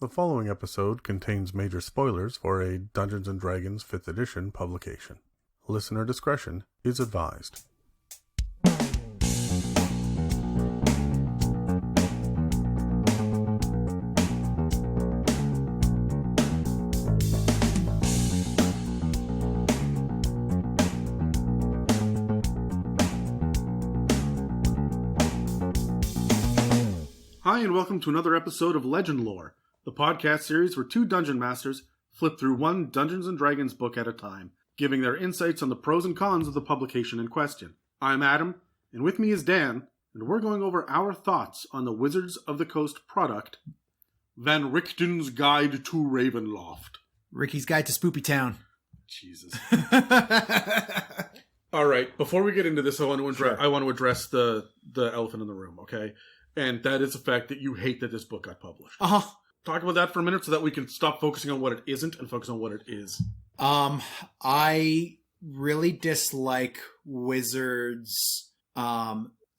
The following episode contains major spoilers for a Dungeons & Dragons 5th edition publication. Listener discretion is advised. Hi, and welcome to another episode of Legend Lore, the podcast series where two dungeon masters flip through one Dungeons & Dragons book at a time, giving their insights on the pros and cons of the publication in question. I'm Adam, and with me is Dan, and we're going over our thoughts on the Wizards of the Coast product, Van Richten's Guide to Ravenloft. Ricky's Guide to Spoopy Town. Jesus. All right, before we get into this, I want to address the elephant in the room, okay? And that is the fact that you hate that this book got published. Uh-huh. Talk about that for a minute so that we can stop focusing on what it isn't and focus on what it is. I really dislike Wizards'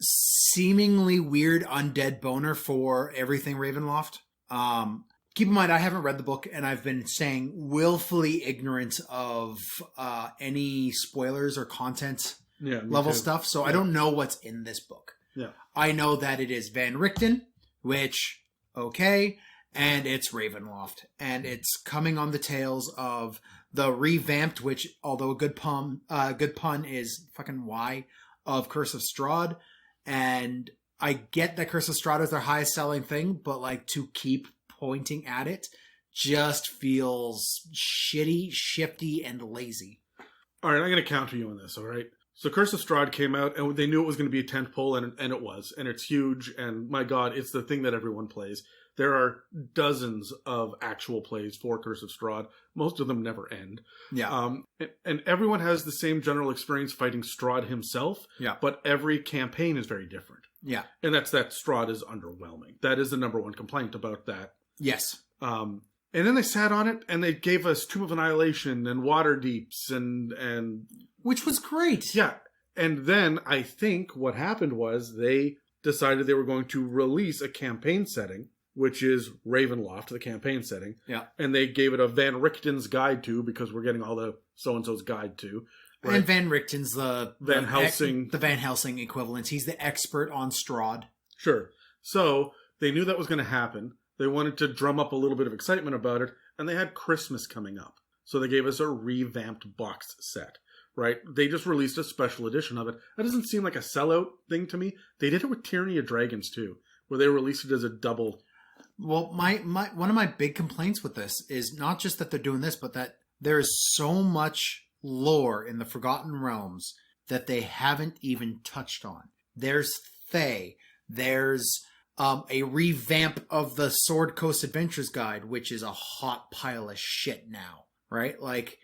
seemingly weird undead boner for everything Ravenloft. Keep in mind, I haven't read the book, and I've been staying willfully ignorant of any spoilers or content level stuff, so I don't know what's in this book. Yeah. I know that it is Van Richten, which, okay, and it's Ravenloft. And it's coming on the tails of the revamped, which, although a good pun is fucking Y, of Curse of Strahd. And I get that Curse of Strahd is their highest selling thing, but like to keep pointing at it just feels shitty, shifty, and lazy. All right, I'm going to counter you on this, all right? So Curse of Strahd came out, and they knew it was going to be a tentpole, and it was. And it's huge, and my god, it's the thing that everyone plays. There are dozens of actual plays for Curse of Strahd. Most of them never end. Yeah. And everyone has the same general experience fighting Strahd himself, yeah. But every campaign is very different. Yeah. And that's that Strahd is underwhelming. That is the number one complaint about that. Yes. And then they sat on it, and they gave us Tomb of Annihilation and Waterdeeps and which was great. Yeah. And then I think what happened was they decided they were going to release a campaign setting, which is Ravenloft, the campaign setting. Yeah. And they gave it a Van Richten's Guide to, because we're getting all the so-and-so's guide to. Right? And Van Richten's the Van Helsing equivalent. He's the expert on Strahd. Sure. So they knew that was going to happen. They wanted to drum up a little bit of excitement about it, and they had Christmas coming up. So they gave us a revamped box set, right? They just released a special edition of it. That doesn't seem like a sellout thing to me. They did it with Tyranny of Dragons, too, where they released it as a double. Well, my one of my big complaints with this is not just that they're doing this, but that there is so much lore in the Forgotten Realms that they haven't even touched on. There's Thay. There's a revamp of the Sword Coast Adventures Guide, which is a hot pile of shit now, right? Like,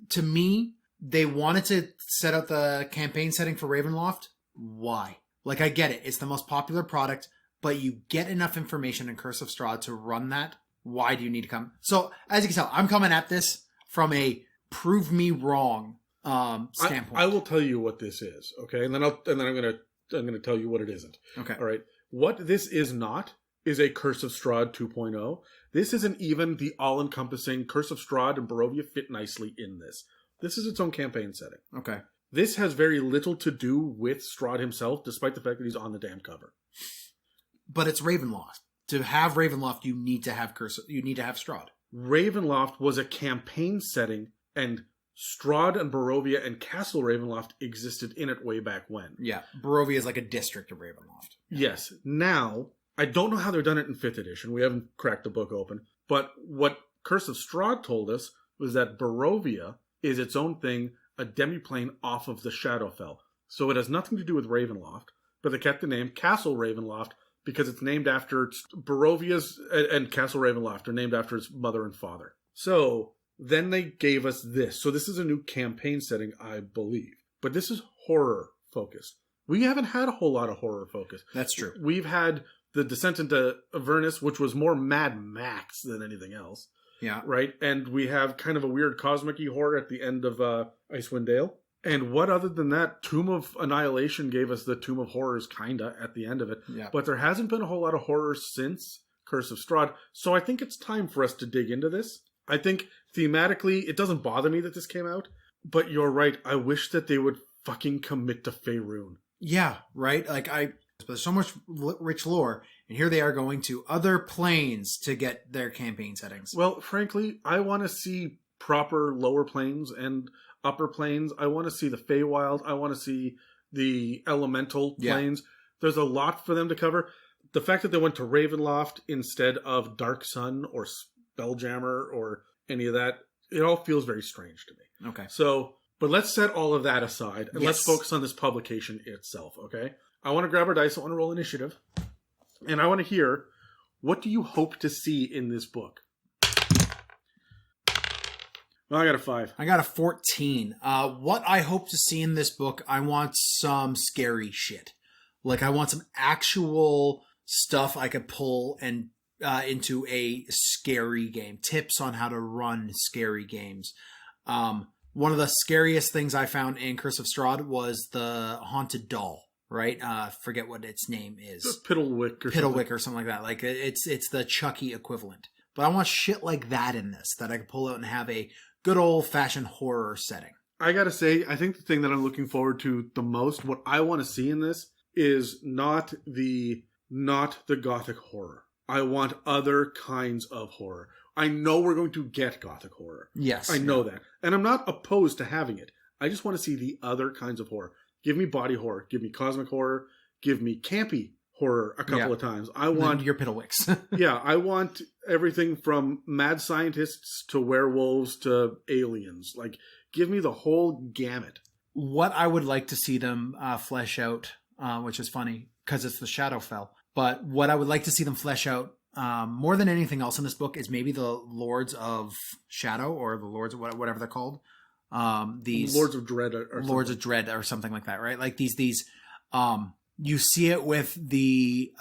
to me, they wanted to set out the campaign setting for Ravenloft. Why? Like, I get it. It's the most popular product, but you get enough information in Curse of Strahd to run that. Why do you need to come? So, as you can tell, I'm coming at this from a prove me wrong standpoint. I will tell you what this is, okay? And then I'm going to tell you what it isn't. Okay. All right. What this is not is a Curse of Strahd 2.0. This isn't even the all-encompassing Curse of Strahd and Barovia fit nicely in this. This is its own campaign setting. Okay. This has very little to do with Strahd himself, despite the fact that he's on the damn cover. But it's Ravenloft. To have Ravenloft, you need to have Strahd. Ravenloft was a campaign setting, and Strahd and Barovia and Castle Ravenloft existed in it way back when. Yeah, Barovia is like a district of Ravenloft. Yes. Now, I don't know how they've done it in 5th edition. We haven't cracked the book open. But what Curse of Strahd told us was that Barovia is its own thing, a demiplane off of the Shadowfell. So it has nothing to do with Ravenloft, but they kept the name Castle Ravenloft because it's named after Barovia's, and Castle Ravenloft are named after its mother and father. So then they gave us this. So this is a new campaign setting, I believe. But this is horror focused. We haven't had a whole lot of horror focus. That's true. We've had the Descent into Avernus, which was more Mad Max than anything else. Yeah. Right? And we have kind of a weird cosmic-y horror at the end of Icewind Dale. And what other than that, Tomb of Annihilation gave us the Tomb of Horrors, kinda, at the end of it. Yeah. But there hasn't been a whole lot of horror since Curse of Strahd. So I think it's time for us to dig into this. I think thematically, it doesn't bother me that this came out, but you're right. I wish that they would fucking commit to Faerun. Yeah, right? Like, there's so much rich lore, and here they are going to other planes to get their campaign settings. Well, frankly, I want to see proper lower planes and upper planes. I want to see the Feywild. I want to see the elemental planes. There's a lot for them to cover. The fact that they went to Ravenloft instead of Dark Sun or Spelljammer or any of that, it all feels very strange to me. Okay. So, but let's set all of that aside and let's focus on this publication itself, okay? I want to grab our dice. I want to roll initiative. And I want to hear, what do you hope to see in this book? Well, I got a 5. I got a 14. What I hope to see in this book, I want some scary shit. Like, I want some actual stuff I could pull and into a scary game. Tips on how to run scary games. One of the scariest things I found in Curse of Strahd was the haunted doll. Right? Forget what its name is. Piddlewick or something like that. Like, it's the Chucky equivalent. But I want shit like that in this, that I can pull out and have a good old-fashioned horror setting. I gotta say, I think the thing that I'm looking forward to the most, what I want to see in this, is not the gothic horror. I want other kinds of horror. I know we're going to get gothic horror. Yes. I know that. And I'm not opposed to having it. I just want to see the other kinds of horror. Give me body horror. Give me cosmic horror. Give me campy horror a couple of times. I want your Piddlewicks. Yeah, I want everything from mad scientists to werewolves to aliens. Like, give me the whole gamut. What I would like to see them flesh out, which is funny because it's the Shadowfell, but what I would like to see them flesh out more than anything else in this book is maybe the Lords of Shadow, or the Lords of whatever they're called. These Lords of Dread or something like that, right? Like these you see it with the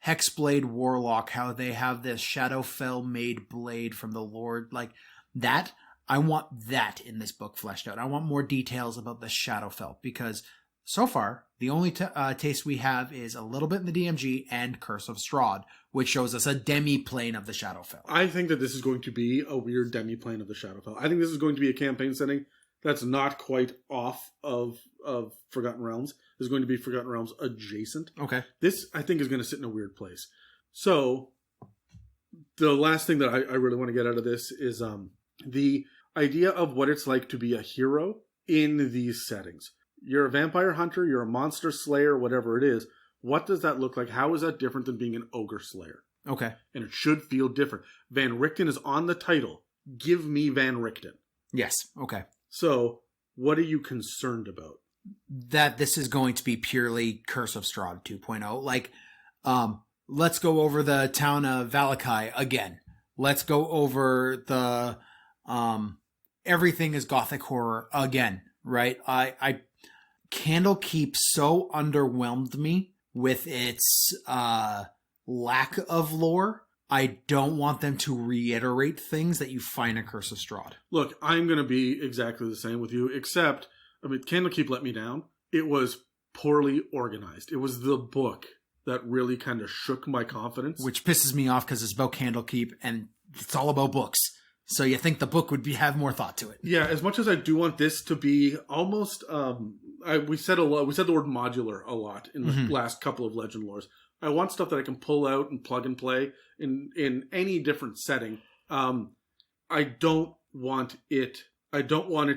Hexblade Warlock, how they have this Shadowfell made blade from the Lord, like that. I want that in this book fleshed out. I want more details about the Shadowfell, because so far the only taste we have is a little bit in the DMG and Curse of Strahd, which shows us a demi-plane of the Shadowfell. I think that this is going to be a weird demi-plane of the Shadowfell. I think this is going to be a campaign setting that's not quite off of Forgotten Realms. This is going to be Forgotten Realms adjacent. Okay. This, I think, is going to sit in a weird place. So, the last thing that I really want to get out of this is the idea of what it's like to be a hero in these settings. You're a vampire hunter, you're a monster slayer, whatever it is. What does that look like? How is that different than being an ogre slayer? Okay. And it should feel different. Van Richten is on the title. Give me Van Richten. Yes. Okay. So, what are you concerned about? That this is going to be purely Curse of Strahd 2.0. Like, let's go over the town of Valakai again. Let's go over the everything is gothic horror again, right? I Candlekeep so underwhelmed me with its lack of lore. I don't want them to reiterate things that you find in Curse of Strahd. Look, I'm going to be exactly the same with you, except, I mean, Candlekeep let me down. It was poorly organized. It was the book that really kind of shook my confidence. Which pisses me off because it's about Candlekeep and it's all about books. So you think the book would have more thought to it. Yeah, as much as I do want this to be almost, we said the word modular a lot in the last couple of Legend lores. I want stuff that I can pull out and plug and play in any different setting. I don't want it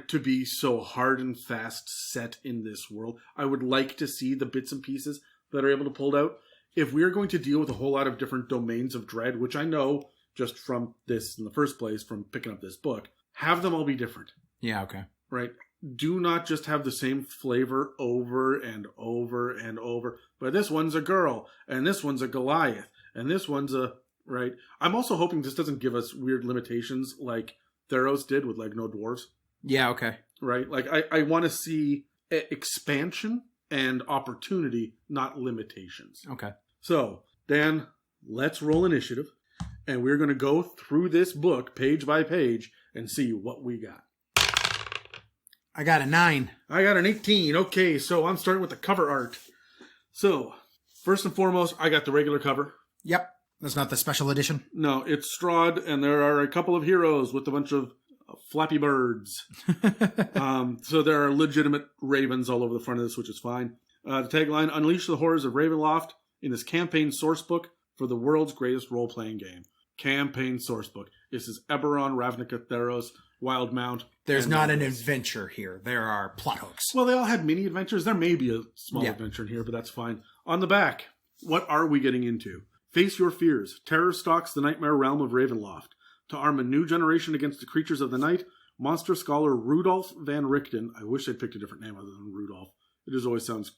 to be so hard and fast set in this world. I would like to see the bits and pieces that are able to pull out. If we're going to deal with a whole lot of different domains of dread, which I know just from this in the first place, from picking up this book, have them all be different. Yeah, okay. Right? Do not just have the same flavor over and over and over. But this one's a girl, and this one's a Goliath, and this one's a... Right? I'm also hoping this doesn't give us weird limitations like Theros did with, like, no dwarves. Yeah, okay. Right? Like, I want to see expansion and opportunity, not limitations. Okay. So, Dan, let's roll initiative, and we're going to go through this book page by page and see what we got. I got a 9. I got an 18. Okay, so I'm starting with the cover art. So, first and foremost, I got the regular cover. Yep. That's not the special edition? No, it's Strahd, and there are a couple of heroes with a bunch of flappy birds. So there are legitimate ravens all over the front of this, which is fine. The tagline, Unleash the Horrors of Ravenloft in this campaign sourcebook for the world's greatest role-playing game. Campaign sourcebook. This is Eberron, Ravnica, Theros, Wildmount. There's not an adventure here. There are plot hooks. Well, they all had mini adventures. There may be a small adventure in here, but that's fine. On the back, what are we getting into? Face your fears. Terror stalks the nightmare realm of Ravenloft. To arm a new generation against the creatures of the night, monster scholar Rudolph van Richten, I wish they'd picked a different name other than Rudolph. It just always sounds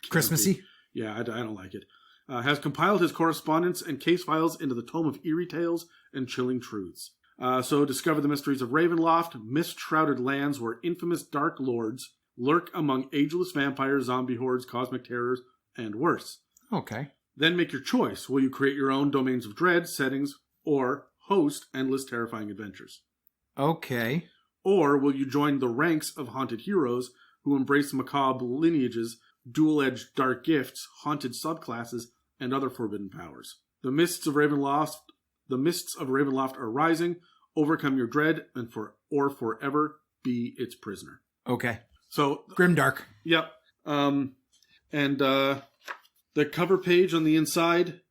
Christmassy? Yeah, I don't like it. Has compiled his correspondence and case files into the Tome of Eerie Tales and Chilling Truths. So discover the mysteries of Ravenloft, mist-shrouded lands where infamous dark lords lurk among ageless vampires, zombie hordes, cosmic terrors, and worse. Okay. Then make your choice. Will you create your own domains of dread, settings, or host endless terrifying adventures? Okay. Or will you join the ranks of haunted heroes who embrace macabre lineages, dual-edged dark gifts, haunted subclasses, and other forbidden powers? The mists of Ravenloft are rising. Overcome your dread and forever be its prisoner. Okay. So Grimdark. Yep. The cover page on the inside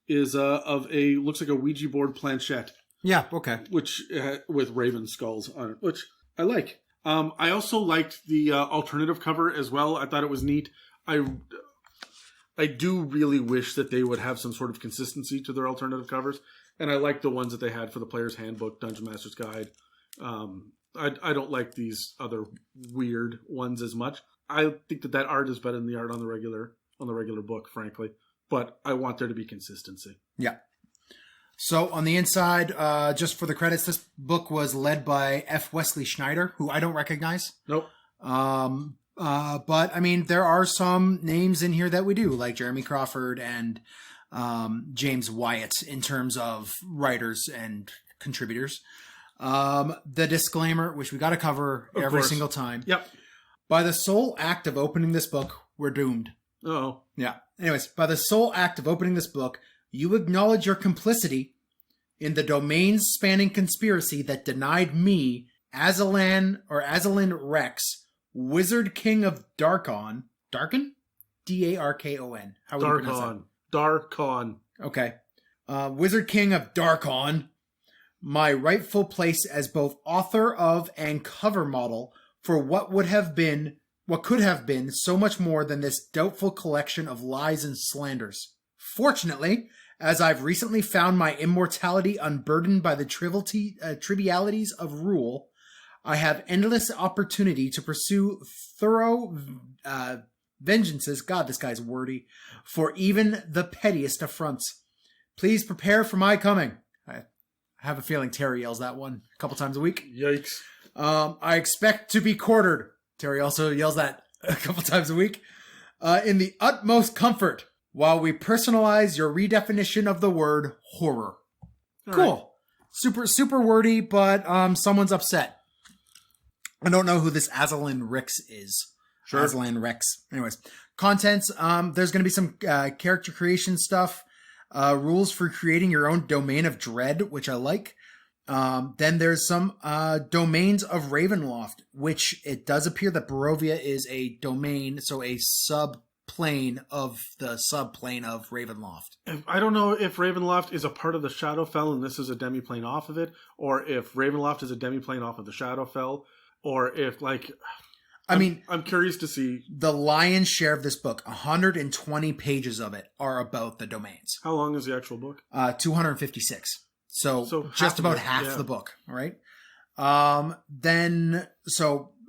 is looks like a Ouija board planchette. Yeah, okay. Which with raven skulls on it, which I like. I also liked the alternative cover as well. I thought it was neat. I do really wish that they would have some sort of consistency to their alternative covers, and I like the ones that they had for the Player's Handbook, Dungeon Master's Guide. I don't like these other weird ones as much. I think that art is better than the art on the regular book, frankly. But I want there to be consistency. Yeah. So on the inside, just for the credits, this book was led by F. Wesley Schneider, who I don't recognize. Nope. But I mean, there are some names in here that we do, like Jeremy Crawford and James Wyatt, in terms of writers and contributors. The disclaimer, which we got to cover every single time. Yep. By the sole act of opening this book, we're doomed. Oh. Yeah. Anyways, by the sole act of opening this book, you acknowledge your complicity in the domain-spanning conspiracy that denied me, Haslan Rex, Wizard King of Darkon. Darkon? D-A-R-K-O-N. How would you pronounce that? Darkon. Okay. Wizard King of Darkon, my rightful place as both author of and cover model for what could have been so much more than this doubtful collection of lies and slanders. Fortunately, as I've recently found my immortality unburdened by the trivialities of rule, I have endless opportunity to pursue thorough vengeances. God, this guy's wordy. For even the pettiest affronts. Please prepare for my coming. I have a feeling Terry yells that one a couple times a week. Yikes. I expect to be quartered. Terry also yells that a couple times a week. In the utmost comfort, while we personalize your redefinition of the word horror. All cool. Right. Super wordy, but someone's upset. I don't know who this Haslan Rex is. Sure. Haslan Rex. Anyways, contents. There's going to be some character creation stuff. Rules for creating your own domain of dread, which I like. Then there's some domains of Ravenloft, which it does appear that Barovia is a domain, so a subplane of the subplane of Ravenloft. I don't know if Ravenloft is a part of the Shadowfell and this is a demiplane off of it, or if Ravenloft is a demiplane off of the Shadowfell, or if, like... I'm curious to see. The lion's share of this book, 120 pages of it, are about the domains. How long is the actual book? 256. So just about half the book, all right? Then,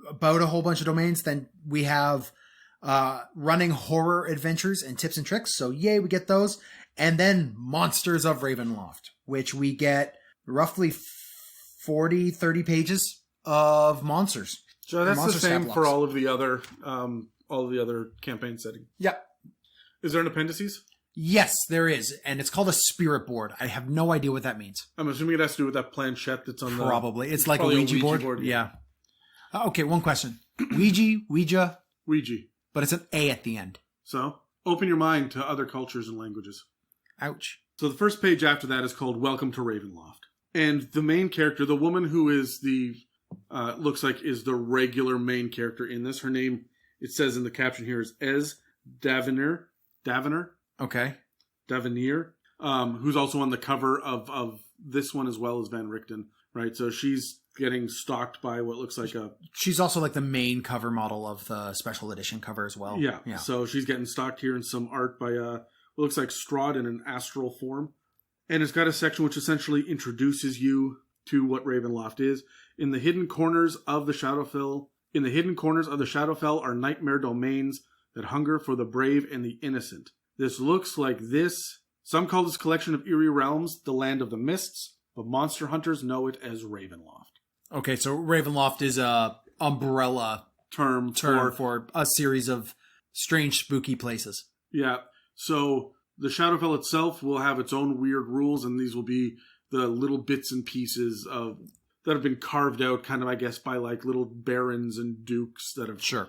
about a whole bunch of domains. Then we have running horror adventures and tips and tricks. So yay, we get those. And then Monsters of Ravenloft, which we get roughly 30 pages of monsters. So that's the same for all of the other campaign settings. Yep. Is there an appendices? Yes, there is, and it's called a spirit board. I have no idea what that means. I'm assuming it has to do with that planchette that's on Probably. It's like a Ouija board. Yeah. Okay, one question. Ouija. But it's an A at the end. So, open your mind to other cultures and languages. Ouch. So the first page after that is called Welcome to Ravenloft. And the main character, the woman who is looks like is the regular main character in this, her name, it says in the caption here, is Ez Daviner. Okay. Davenier, who's also on the cover of this one as well as Van Richten, right? So she's getting stalked by what looks like She's also like the main cover model of the special edition cover as well. Yeah. So she's getting stalked here in some art by what looks like Strahd in an astral form. And it's got a section which essentially introduces you to what Ravenloft is. In the hidden corners of the Shadowfell are nightmare domains that hunger for the brave and the innocent. This looks like this. Some call this collection of eerie realms the Land of the Mists, but monster hunters know it as Ravenloft. Okay, so Ravenloft is a umbrella term for a series of strange, spooky places. Yeah. So the Shadowfell itself will have its own weird rules, and these will be the little bits and pieces that have been carved out, kind of, I guess, by like little barons and dukes that have. Sure.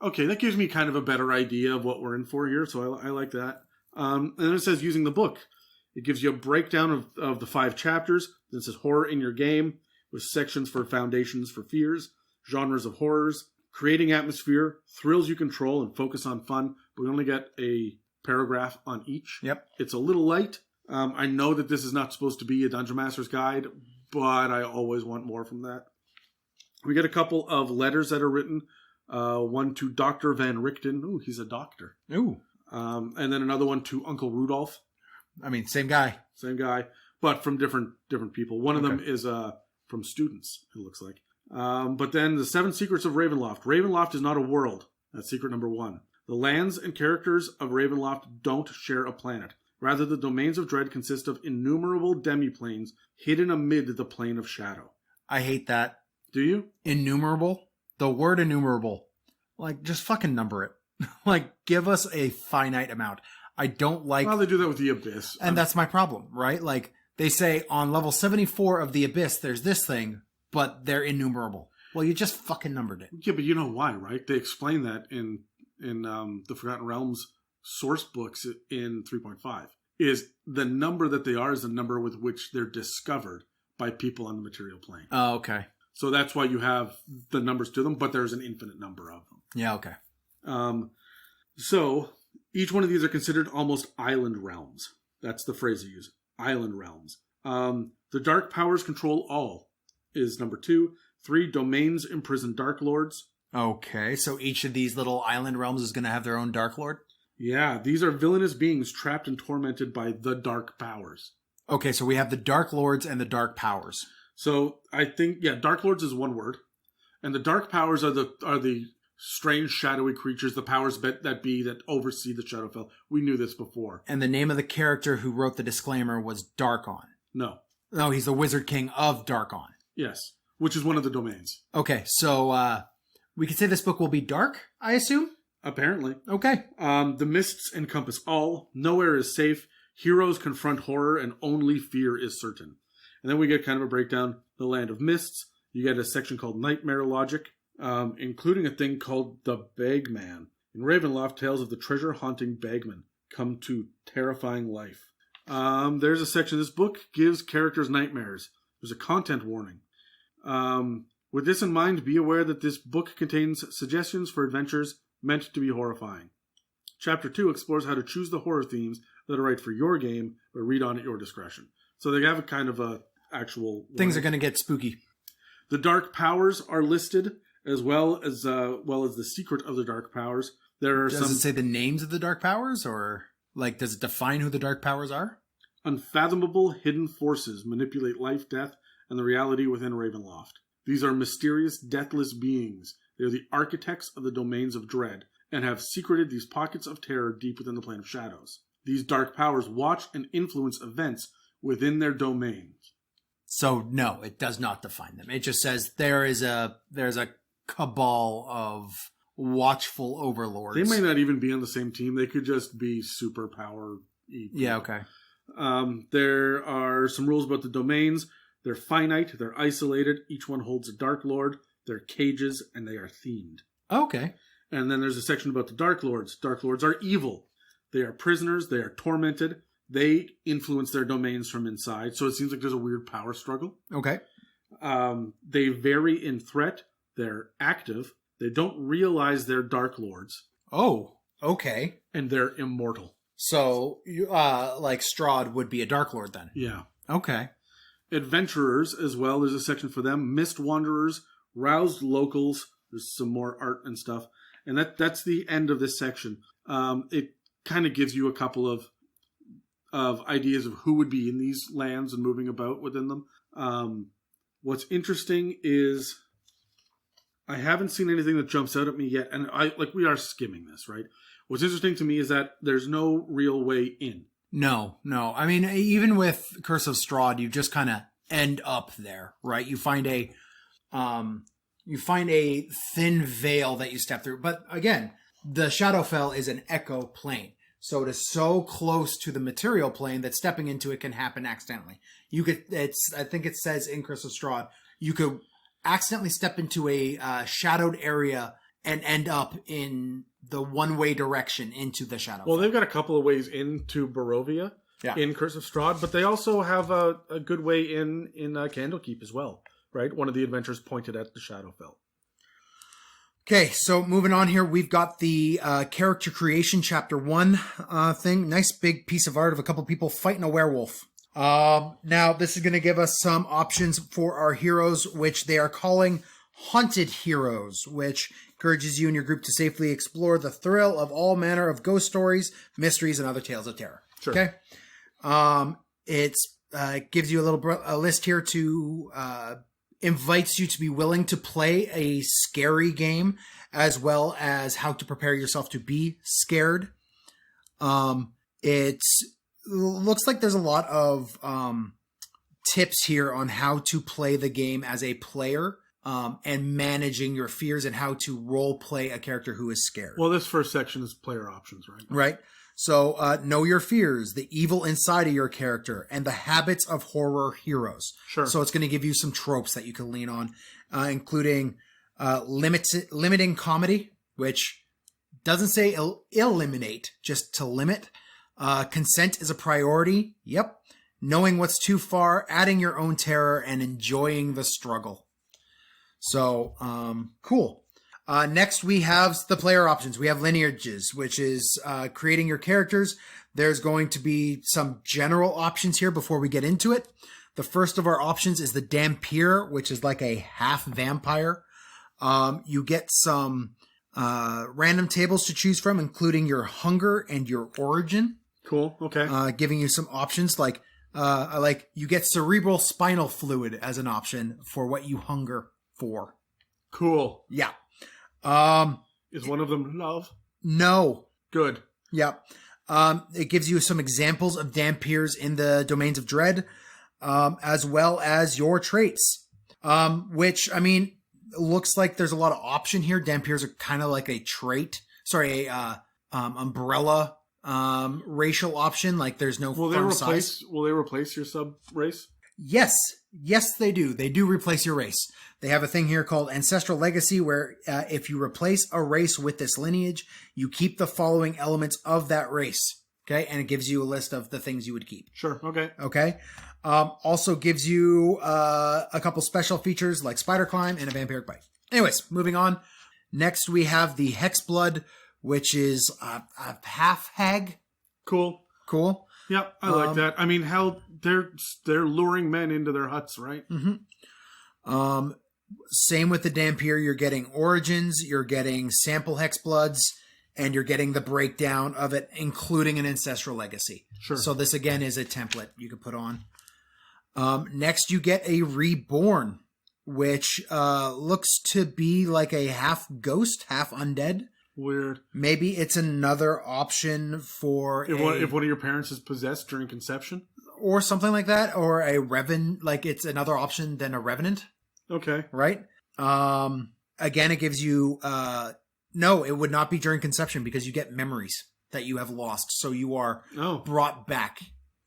Okay, that gives me kind of a better idea of what we're in for here, so I like that. And then it says using the book. It gives you a breakdown of the 5 chapters. Then it says horror in your game, with sections for foundations for fears, genres of horrors, creating atmosphere, thrills you control, and focus on fun. But we only get a paragraph on each. Yep. It's a little light. I know that this is not supposed to be a Dungeon Master's Guide, but I always want more from that. We get a couple of letters that are written. One to Dr. Van Richten. Ooh, he's a doctor. Ooh. And then another one to Uncle Rudolph. I mean, same guy. Same guy, but from different people. One of them is from students, it looks like. But then the 7 secrets of Ravenloft. Ravenloft is not a world. That's secret number 1. The lands and characters of Ravenloft don't share a planet. Rather, the domains of dread consist of innumerable demiplanes hidden amid the plane of shadow. I hate that. Do you? Innumerable? The word innumerable. Like, just fucking number it. Like, give us a finite amount. I don't like... Well, they do that with the Abyss. And that's my problem, right? Like, they say on level 74 of the Abyss, there's this thing, but they're innumerable. Well, you just fucking numbered it. Yeah, but you know why, right? They explain that in the Forgotten Realms source books in 3.5. Is the number that they are is the number with which they're discovered by people on the material plane. Oh, okay. So that's why you have the numbers to them, but there's an infinite number of them. Yeah, okay. So each one of these are considered almost island realms. That's the phrase they use. Island realms. The dark powers control all is number 2. 3 domains imprison dark lords. Okay, so each of these little island realms is going to have their own dark lord? Yeah, these are villainous beings trapped and tormented by the dark powers. Okay, so we have the dark lords and the dark powers. So I think, dark lords is one word. And the dark powers are the strange shadowy creatures, the powers that oversee the Shadowfell. We knew this before. And the name of the character who wrote the disclaimer was Darkon. No, he's the Wizard King of Darkon. Yes, which is one of the domains. Okay, so we could say this book will be dark, I assume? Apparently. Okay. The mists encompass all. Nowhere is safe. Heroes confront horror, and only fear is certain. And then we get kind of a breakdown. The Land of Mists. You get a section called Nightmare Logic, including a thing called the Bagman. In Ravenloft, tales of the treasure-haunting Bagman come to terrifying life. There's a section. This book gives characters nightmares. There's a content warning. With this in mind, be aware that this book contains suggestions for adventures meant to be horrifying. Chapter 2 explores how to choose the horror themes that are right for your game, but read on at your discretion. So they have a kind of a actual... Things are going to get spooky. The dark powers are listed, as well as the secret of the dark powers. There are Does it say the names of the dark powers, or like does it define who the dark powers are? Unfathomable hidden forces manipulate life, death, and the reality within Ravenloft. These are mysterious, deathless beings. They are the architects of the domains of dread, and have secreted these pockets of terror deep within the plane of shadows. These dark powers watch and influence events within their domains. So no, it does not define them. It just says there's a cabal of watchful overlords. They may not even be on the same team. They could just be superpower. Yeah, okay. There are some rules about the domains. They're finite. They're isolated. Each one holds a Dark Lord. They're cages, and they are themed. Okay. And then there's a section about the Dark Lords. Dark Lords are evil. They are prisoners. They are tormented. They influence their domains from inside, so it seems like there's a weird power struggle. Okay. They vary in threat. They're active. They don't realize they're Dark Lords. Oh, okay. And they're immortal. So, like Strahd would be a Dark Lord then? Yeah. Okay. Adventurers as well. There's a section for them. Mist Wanderers, Roused Locals. There's some more art and stuff. And that's the end of this section. It kind of gives you a couple of ideas of who would be in these lands and moving about within them. What's interesting is I haven't seen anything that jumps out at me yet, and we are skimming this, right? What's interesting to me is that there's no real way in. No. I mean, even with Curse of Strahd, you just kind of end up there, right? You find a thin veil that you step through. But again, the Shadowfell is an echo plane. So it is so close to the material plane that stepping into it can happen accidentally. I think it says in Curse of Strahd, you could accidentally step into a shadowed area and end up in the one-way direction into the Shadowfell. Well, they've got a couple of ways into Barovia in Curse of Strahd, but they also have a good way in Candlekeep as well, right? One of the adventures pointed at the Shadowfell. Okay, so moving on here, we've got the character creation chapter 1 thing. Nice big piece of art of a couple people fighting a werewolf. Now, this is going to give us some options for our heroes, which they are calling Haunted Heroes, which encourages you and your group to safely explore the thrill of all manner of ghost stories, mysteries, and other tales of terror. Sure. Okay? It gives you a list here to... invites you to be willing to play a scary game, as well as how to prepare yourself to be scared. It looks like there's a lot of tips here on how to play the game as a player, and managing your fears and how to role play a character who is scared. Well, this first section is player options, right? Right. So, know your fears, the evil inside of your character, and the habits of horror heroes. Sure. So it's going to give you some tropes that you can lean on, including limiting comedy, which doesn't say eliminate, just to limit. Consent is a priority. Yep. Knowing what's too far, adding your own terror, and enjoying the struggle. So, cool. Next, we have the player options. We have lineages, which is creating your characters. There's going to be some general options here before we get into it. The first of our options is the Dhampir, which is like a half vampire. You get some random tables to choose from, including your hunger and your origin. Cool. Okay. Giving you some options like you get cerebral spinal fluid as an option for what you hunger for. Cool. Yeah. Is one of them love? No. Good. Yeah. It gives you some examples of Dhampirs in the Domains of Dread, as well as your traits. Which, I mean, looks like there's a lot of option here. Dhampirs are kind of like a trait. Sorry, umbrella, racial option. Like there's no firm size. Will they replace your sub race? Yes. Yes, they do. They do replace your race. They have a thing here called Ancestral Legacy, where if you replace a race with this lineage, you keep the following elements of that race. Okay? And it gives you a list of the things you would keep. Sure. Okay. Okay? Also gives you a couple special features like Spider Climb and a Vampiric Bite. Anyways, moving on. Next, we have the Hexblood, which is a half hag. Cool. Cool. Yep, I like that. I mean, hell, they're luring men into their huts, right? Mm-hmm. Same with the Dhampir. You're getting origins, you're getting sample Hexbloods, and you're getting the breakdown of it, including an Ancestral Legacy. Sure. So this, again, is a template you could put on. Next, you get a Reborn, which looks to be like a half ghost, half undead. Weird. Maybe it's another option for if one of your parents is possessed during conception, or something like that, or a Revenant. Like it's another option than a Revenant. Okay. Right. Again, it gives you. No, it would not be during conception because you get memories that you have lost, so you are brought back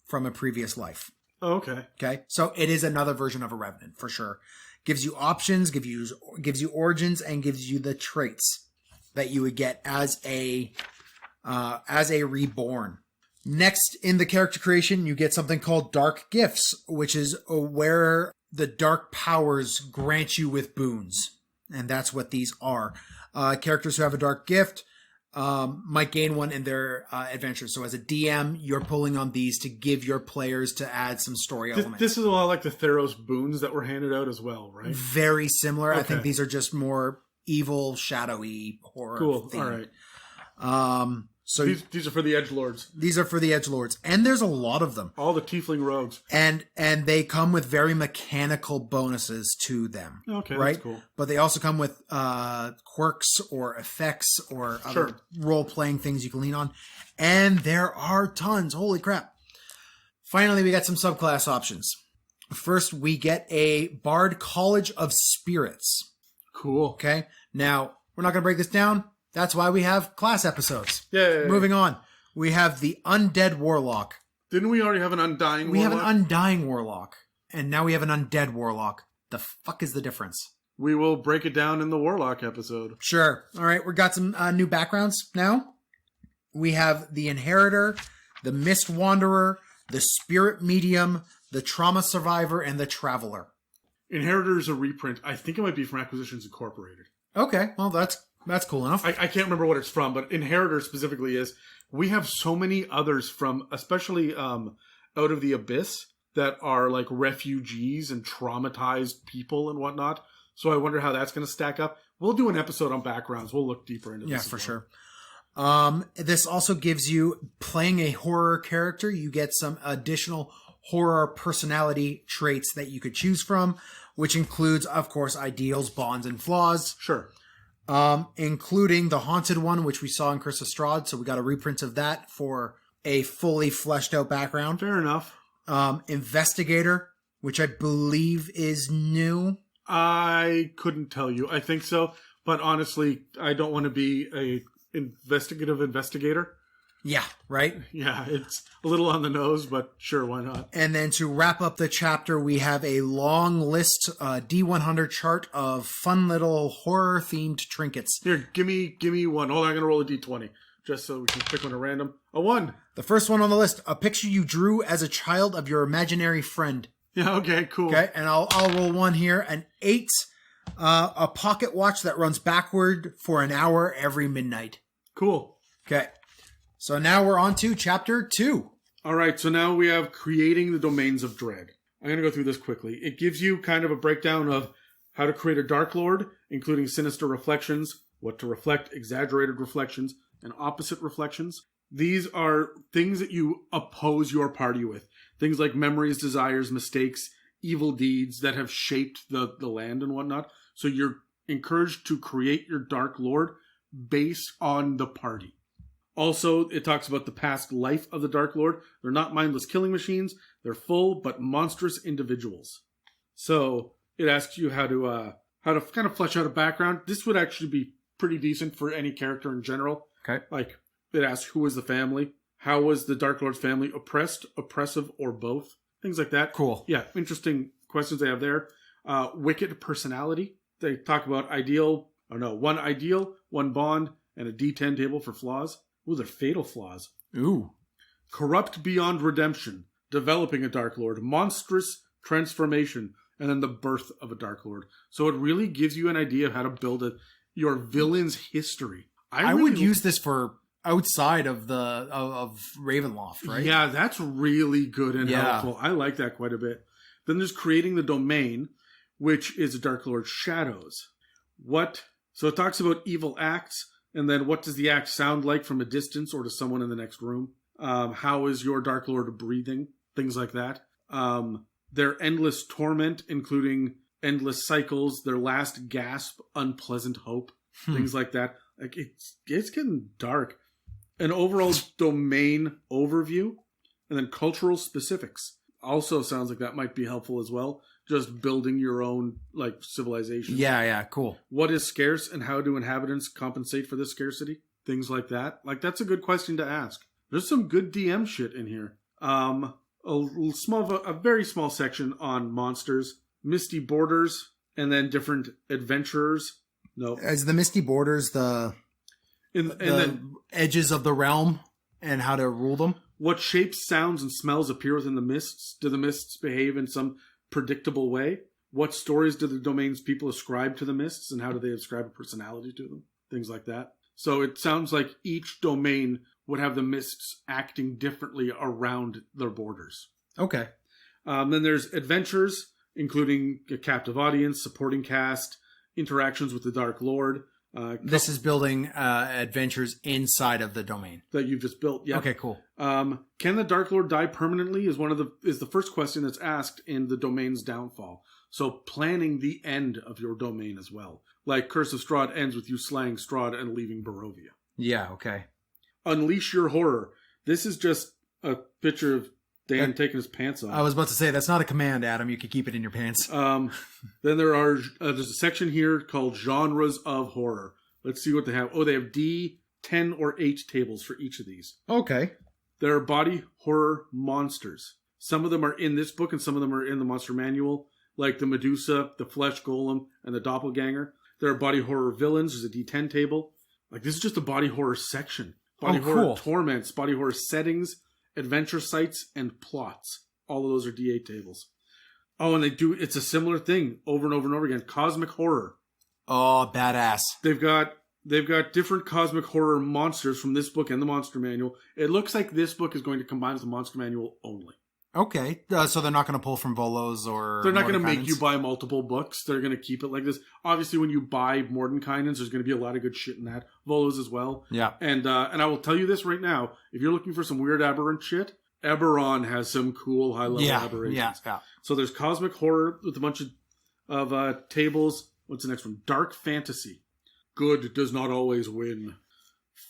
from a previous life. Oh, okay. Okay. So it is another version of a Revenant for sure. Gives you options, gives you origins, and gives you the traits that you would get as a Reborn. Next in the character creation, you get something called Dark Gifts, which is where the dark powers grant you with boons. And that's what these are. Characters who have a dark gift might gain one in their adventure. So as a DM, you're pulling on these to give your players to add some story elements. This is a lot like the Theros boons that were handed out as well, right? Very similar. Okay. I think these are just more evil, shadowy horror. Cool. themed. All right. So These are for the edgelords. these are for the edgelords, and there's a lot of them. All the tiefling rogues. And they come with very mechanical bonuses to them. Okay, right? that's cool. But they also come with quirks or effects or other role-playing things you can lean on. And there are tons. Holy crap. Finally, we got some subclass options. First, we get a Bard College of Spirits. Cool. Okay? Now, we're not going to break this down. That's why we have class episodes. Yay. Moving on. We have the Undead Warlock. Didn't we already have an Undying We have Warlock? an Undying Warlock. And now we have an Undead Warlock. The fuck is the difference? We will break it down in the Warlock episode. Sure. All right. We got some new backgrounds now. We have the Inheritor, the Mist Wanderer, the Spirit Medium, the Trauma Survivor, and the Traveler. Inheritor is a reprint. I think it might be from Acquisitions Incorporated. Okay. Well, that's cool enough. I can't remember what it's from, but Inheritor specifically is. We have so many others from, especially Out of the Abyss, that are like refugees and traumatized people and whatnot. So I wonder how that's going to stack up. We'll do an episode on backgrounds. We'll look deeper into this. Yeah, as for well. sure. This also gives you, playing a horror character, you get some additional horror personality traits that you could choose from, which includes, of course, ideals, bonds, and flaws. Sure. Including the Haunted one, which we saw in Curse of Strahd. So we got a reprint of that for a fully fleshed out background. Fair enough. Investigator, which I believe is new. I couldn't tell you. I think so. But honestly, I don't want to be a investigative investigator. Yeah, right? Yeah, it's a little on the nose, but sure, why not? And then to wrap up the chapter, we have a long list, D100 chart of fun little horror-themed trinkets. Here, give me one. Hold on, I'm going to roll a d20, just so we can pick one at random. A 1. The first one on the list, a picture you drew as a child of your imaginary friend. Yeah, okay, cool. Okay, and I'll roll one here. An 8, a pocket watch that runs backward for an hour every midnight. Cool. Okay, so now we're on to chapter 2. All right, so now we have creating the domains of dread. I'm going to go through this quickly. It gives you kind of a breakdown of how to create a Dark Lord, including sinister reflections, what to reflect, exaggerated reflections, and opposite reflections. These are things that you oppose your party with. Things like memories, desires, mistakes, evil deeds that have shaped the land and whatnot. So you're encouraged to create your Dark Lord based on the party. Also, it talks about the past life of the Dark Lord. They're not mindless killing machines. They're full but monstrous individuals. So it asks you how to kind of flesh out a background. This would actually be pretty decent for any character in general. Okay. Like, it asks who was the family, how was the Dark Lord's family oppressed, oppressive, or both? Things like that. Cool. Yeah, interesting questions they have there. Wicked personality. They talk about one ideal, one bond, and a D10 table for flaws. Ooh, they're fatal flaws. Ooh. Corrupt beyond redemption. Developing a Dark Lord. Monstrous transformation. And then the birth of a Dark Lord. So it really gives you an idea of how to build your villain's history. I would use this for outside of of Ravenloft, right? Yeah, that's really good and helpful. I like that quite a bit. Then there's creating the domain, which is a Dark Lord's shadows. So it talks about evil acts, and then what does the act sound like from a distance or to someone in the next room? How is your Dark Lord breathing? Things like that. Their endless torment, including endless cycles, their last gasp, unpleasant hope, things like that. Like it's getting dark. An overall domain overview, and then cultural specifics. Also sounds like that might be helpful as well. Just building your own civilization. Yeah, cool. What is scarce and how do inhabitants compensate for this scarcity? Things like that. That's a good question to ask. There's some good DM shit in here. A very small section on monsters, misty borders, and then different adventurers. No, as the misty borders, the then edges of the realm and how to rule them. What shapes, sounds, and smells appear within the mists? Do the mists behave in some predictable way? What stories do the domain's people ascribe to the mists, and how do they ascribe a personality to them? Things like that. So it sounds like each domain would have the mists acting differently around their borders. Okay. Then there's adventures, including a captive audience, supporting cast, interactions with the Dark Lord. This is building adventures inside of the domain that you've just built. Yeah. Okay, cool. Can the Dark Lord die permanently? Is the first question that's asked in the domain's downfall. So planning the end of your domain as well. Like Curse of Strahd ends with you slaying Strahd and leaving Barovia. Yeah. Okay. Unleash your horror. This is just a picture of Dan taking his pants off. I was about to say, that's not a command, Adam. You could keep it in your pants. Then there's a section here called Genres of Horror. Let's see what they have. Oh, they have D, 10, or 8 tables for each of these. Okay. There are body horror monsters. Some of them are in this book and some of them are in the monster manual, like the Medusa, the Flesh Golem, and the Doppelganger. There are body horror villains. There's a D10 table. Like, this is just a body horror section. Body horror torments, body horror settings, adventure sites, and plots. All of those are D8 tables. Oh, and it's a similar thing over and over and over again. Cosmic horror. Oh, badass. They've got different cosmic horror monsters from this book and the monster manual. It looks like this book is going to combine with the monster manual only. Okay, so they're not going to pull from Volos or... They're not going to make you buy multiple books. They're going to keep it like this. Obviously, when you buy Mordenheim's, there's going to be a lot of good shit in that. Volos as well. Yeah. And I will tell you this right now. If you're looking for some weird aberrant shit, Eberron has some cool high-level aberrations. Yeah. So there's cosmic horror with a bunch of tables. What's the next one? Dark fantasy. Good does not always win.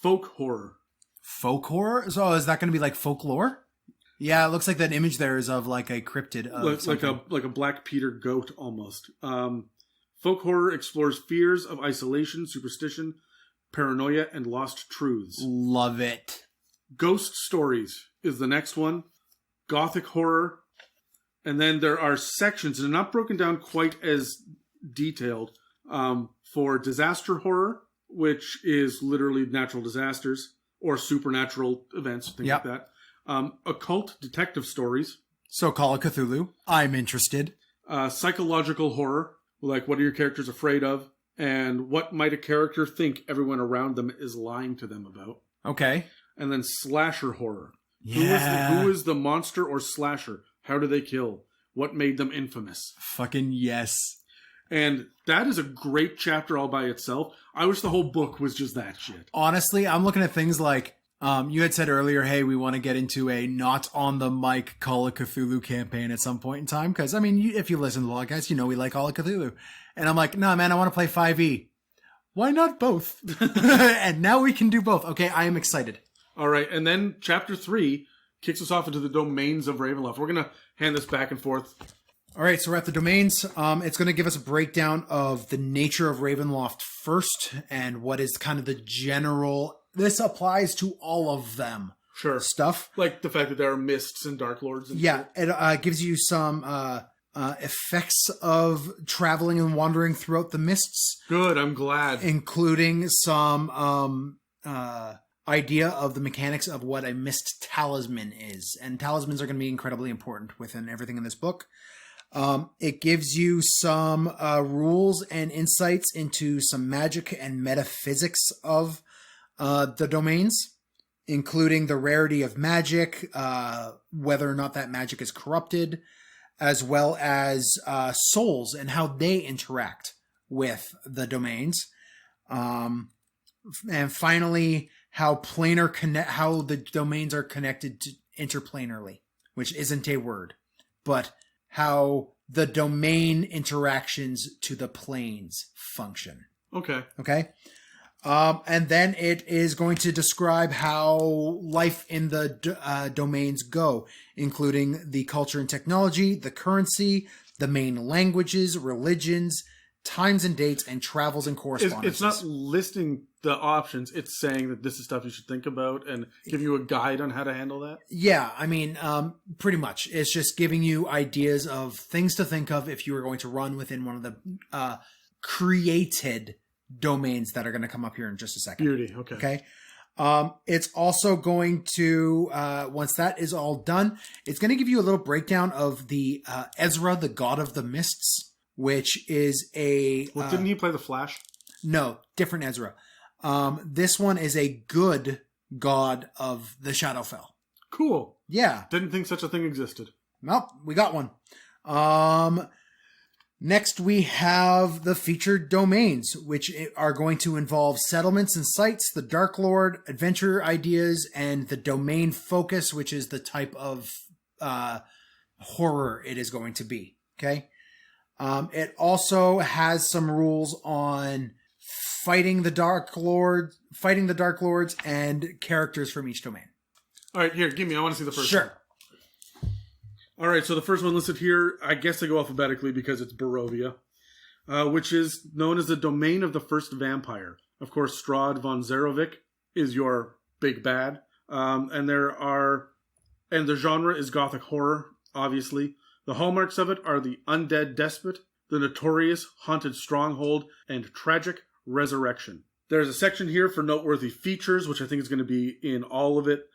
Folk horror. Folk horror? So is that going to be like folklore? Yeah, it looks like that image there is of like a cryptid. Like a Black Peter goat almost. Folk horror explores fears of isolation, superstition, paranoia, and lost truths. Love it. Ghost stories is the next one. Gothic horror. And then there are sections, and they're not broken down quite as detailed, for disaster horror, which is literally natural disasters or supernatural events, things like that. Occult detective stories. So Call of Cthulhu. I'm interested. Psychological horror. Like, what are your characters afraid of? And what might a character think everyone around them is lying to them about? Okay. And then slasher horror. Yeah. Who is the monster or slasher? How do they kill? What made them infamous? Fucking yes. And that is a great chapter all by itself. I wish the whole book was just that shit. Honestly, I'm looking at things like, you had said earlier, hey, we want to get into a not on the mic Call of Cthulhu campaign at some point in time. Because, I mean, if you listen to the podcast, you know we like Call of Cthulhu. And I'm like, no, man, I want to play 5e. Why not both? And now we can do both. Okay, I am excited. All right, and then chapter 3 kicks us off into the domains of Ravenloft. We're going to hand this back and forth. All right, so we're at the domains. It's going to give us a breakdown of the nature of Ravenloft first and what is kind of the general... This applies to all of them. Sure. Stuff. Like the fact that there are mists and dark lords. And shit. It gives you some effects of traveling and wandering throughout the mists. Good, I'm glad. Including some idea of the mechanics of what a mist talisman is. And talismans are going to be incredibly important within everything in this book. It gives you some rules and insights into some magic and metaphysics of the domains, including the rarity of magic, whether or not that magic is corrupted, as well as souls and how they interact with the domains. And finally, how the domains are connected to interplanarly, which isn't a word, but how the domain interactions to the planes function. Okay. And then it is going to describe how life in the domains go, including the culture and technology, the currency, the main languages, religions, times and dates, and travels and correspondences. It's not listing the options. It's saying that this is stuff you should think about and give you a guide on how to handle that. Yeah, I mean, pretty much. It's just giving you ideas of things to think of if you were going to run within one of the created domains that are going to come up here in just a second. Beauty. Okay. It's also going to, once that is all done, it's going to give you a little breakdown of the Ezra, the God of the Mists, which is a... Well, didn't he play the Flash? No, different Ezra. This one is a good god of the Shadowfell. Cool. Yeah. Didn't think such a thing existed. Well, we got one. Next, we have the featured domains, which are going to involve settlements and sites, the Dark Lord, adventure ideas, and the domain focus, which is the type of horror it is going to be. Okay. It also has some rules on fighting the Dark Lords, and characters from each domain. All right, here, give me. I want to see the first Sure. one. All right, so the first one listed here, I guess they go alphabetically because it's Barovia, which is known as the domain of the first vampire. Of course, Strahd von Zarovic is your big bad. And the genre is gothic horror, obviously. The hallmarks of it are the undead despot, the notorious haunted stronghold, and tragic resurrection. There's a section here for noteworthy features, which I think is going to be in all of it.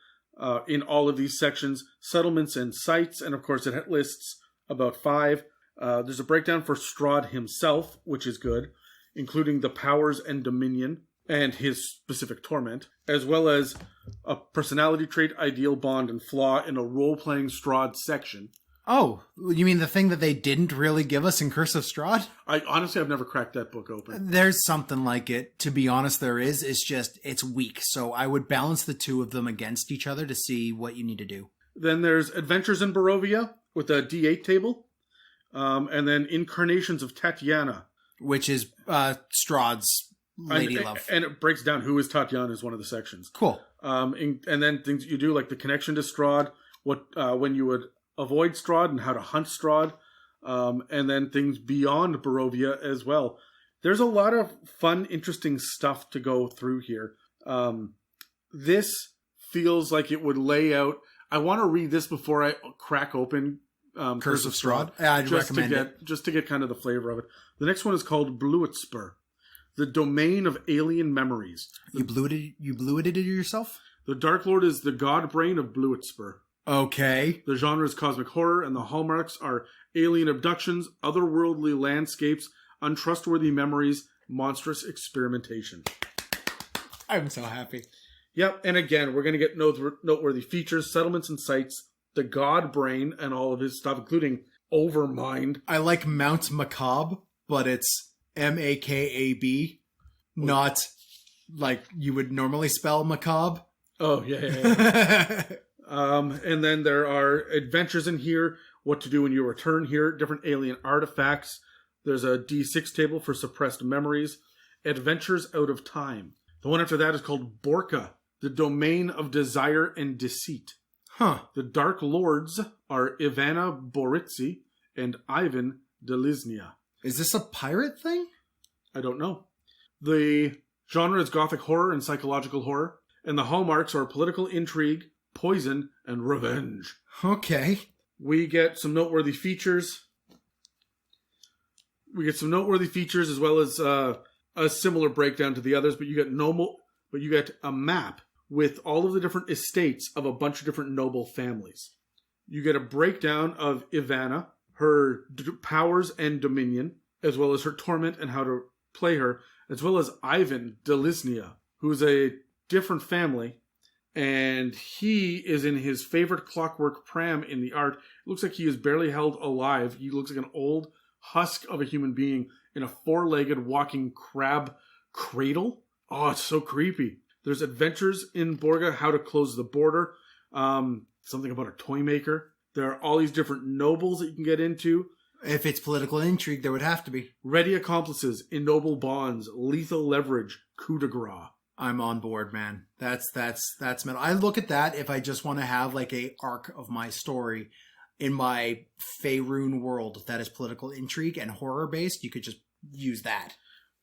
In all of these sections, settlements and sites, and of course it lists about 5. There's a breakdown for Strahd himself, which is good, including the powers and dominion, and his specific torment, as well as a personality trait, ideal, bond, and flaw in a role-playing Strahd section. Oh, you mean the thing that they didn't really give us in Curse of Strahd? I've never cracked that book open. There's something like it. To be honest, there is. It's just, it's weak. So I would balance the two of them against each other to see what you need to do. Then there's Adventures in Barovia with a D8 table. And then Incarnations of Tatiana. Which is Strahd's lady love. And it breaks down who is Tatiana is one of the sections. Cool. And then things you do, like the connection to Strahd, when you would avoid Strahd and how to hunt Strahd, and then things beyond Barovia as well. There's a lot of fun, interesting stuff to go through here. This feels like it would lay out... I want to read this before I crack open Curse of Strahd. I'd recommend it. Just to get kind of the flavor of it. The next one is called Bluetspur, the domain of alien memories. You blew it yourself? The Dark Lord is the god brain of Bluetspur. Okay. The genre is cosmic horror, and the hallmarks are alien abductions, otherworldly landscapes, untrustworthy memories, monstrous experimentation. I'm so happy. Yep, and again, we're going to get noteworthy features, settlements and sites, the god brain, and all of his stuff, including Overmind. I like Mount Macabre, but it's Makab, not like you would normally spell macabre. Oh, yeah. And then there are adventures in here, what to do when you return here, different alien artifacts. There's a D6 table for suppressed memories. Adventures out of time. The one after that is called Borka, the domain of desire and deceit. Huh. The Dark Lords are Ivana Boritsi and Ivan Deliznia. Is this a pirate thing? I don't know. The genre is gothic horror and psychological horror, and the hallmarks are political intrigue, poison, and revenge. Okay. We get some noteworthy features. As well as a similar breakdown to the others, but you get a map with all of the different estates of a bunch of different noble families. You get a breakdown of Ivana, her powers and dominion, as well as her torment and how to play her, as well as Ivan Deliznia, who is a different family. And he is in his favorite clockwork pram in the art. It looks like he is barely held alive. He looks like an old husk of a human being in a 4-legged walking crab cradle. Oh, it's so creepy. There's adventures in Borga, how to close the border, something about a toy maker. There are all these different nobles that you can get into. If it's political intrigue, there would have to be. Ready accomplices, ennoble bonds, lethal leverage, coup de grace. I'm on board, man. That's metal. I look at that if I just want to have like a arc of my story in my Faerun world that is political intrigue and horror based. You could just use that.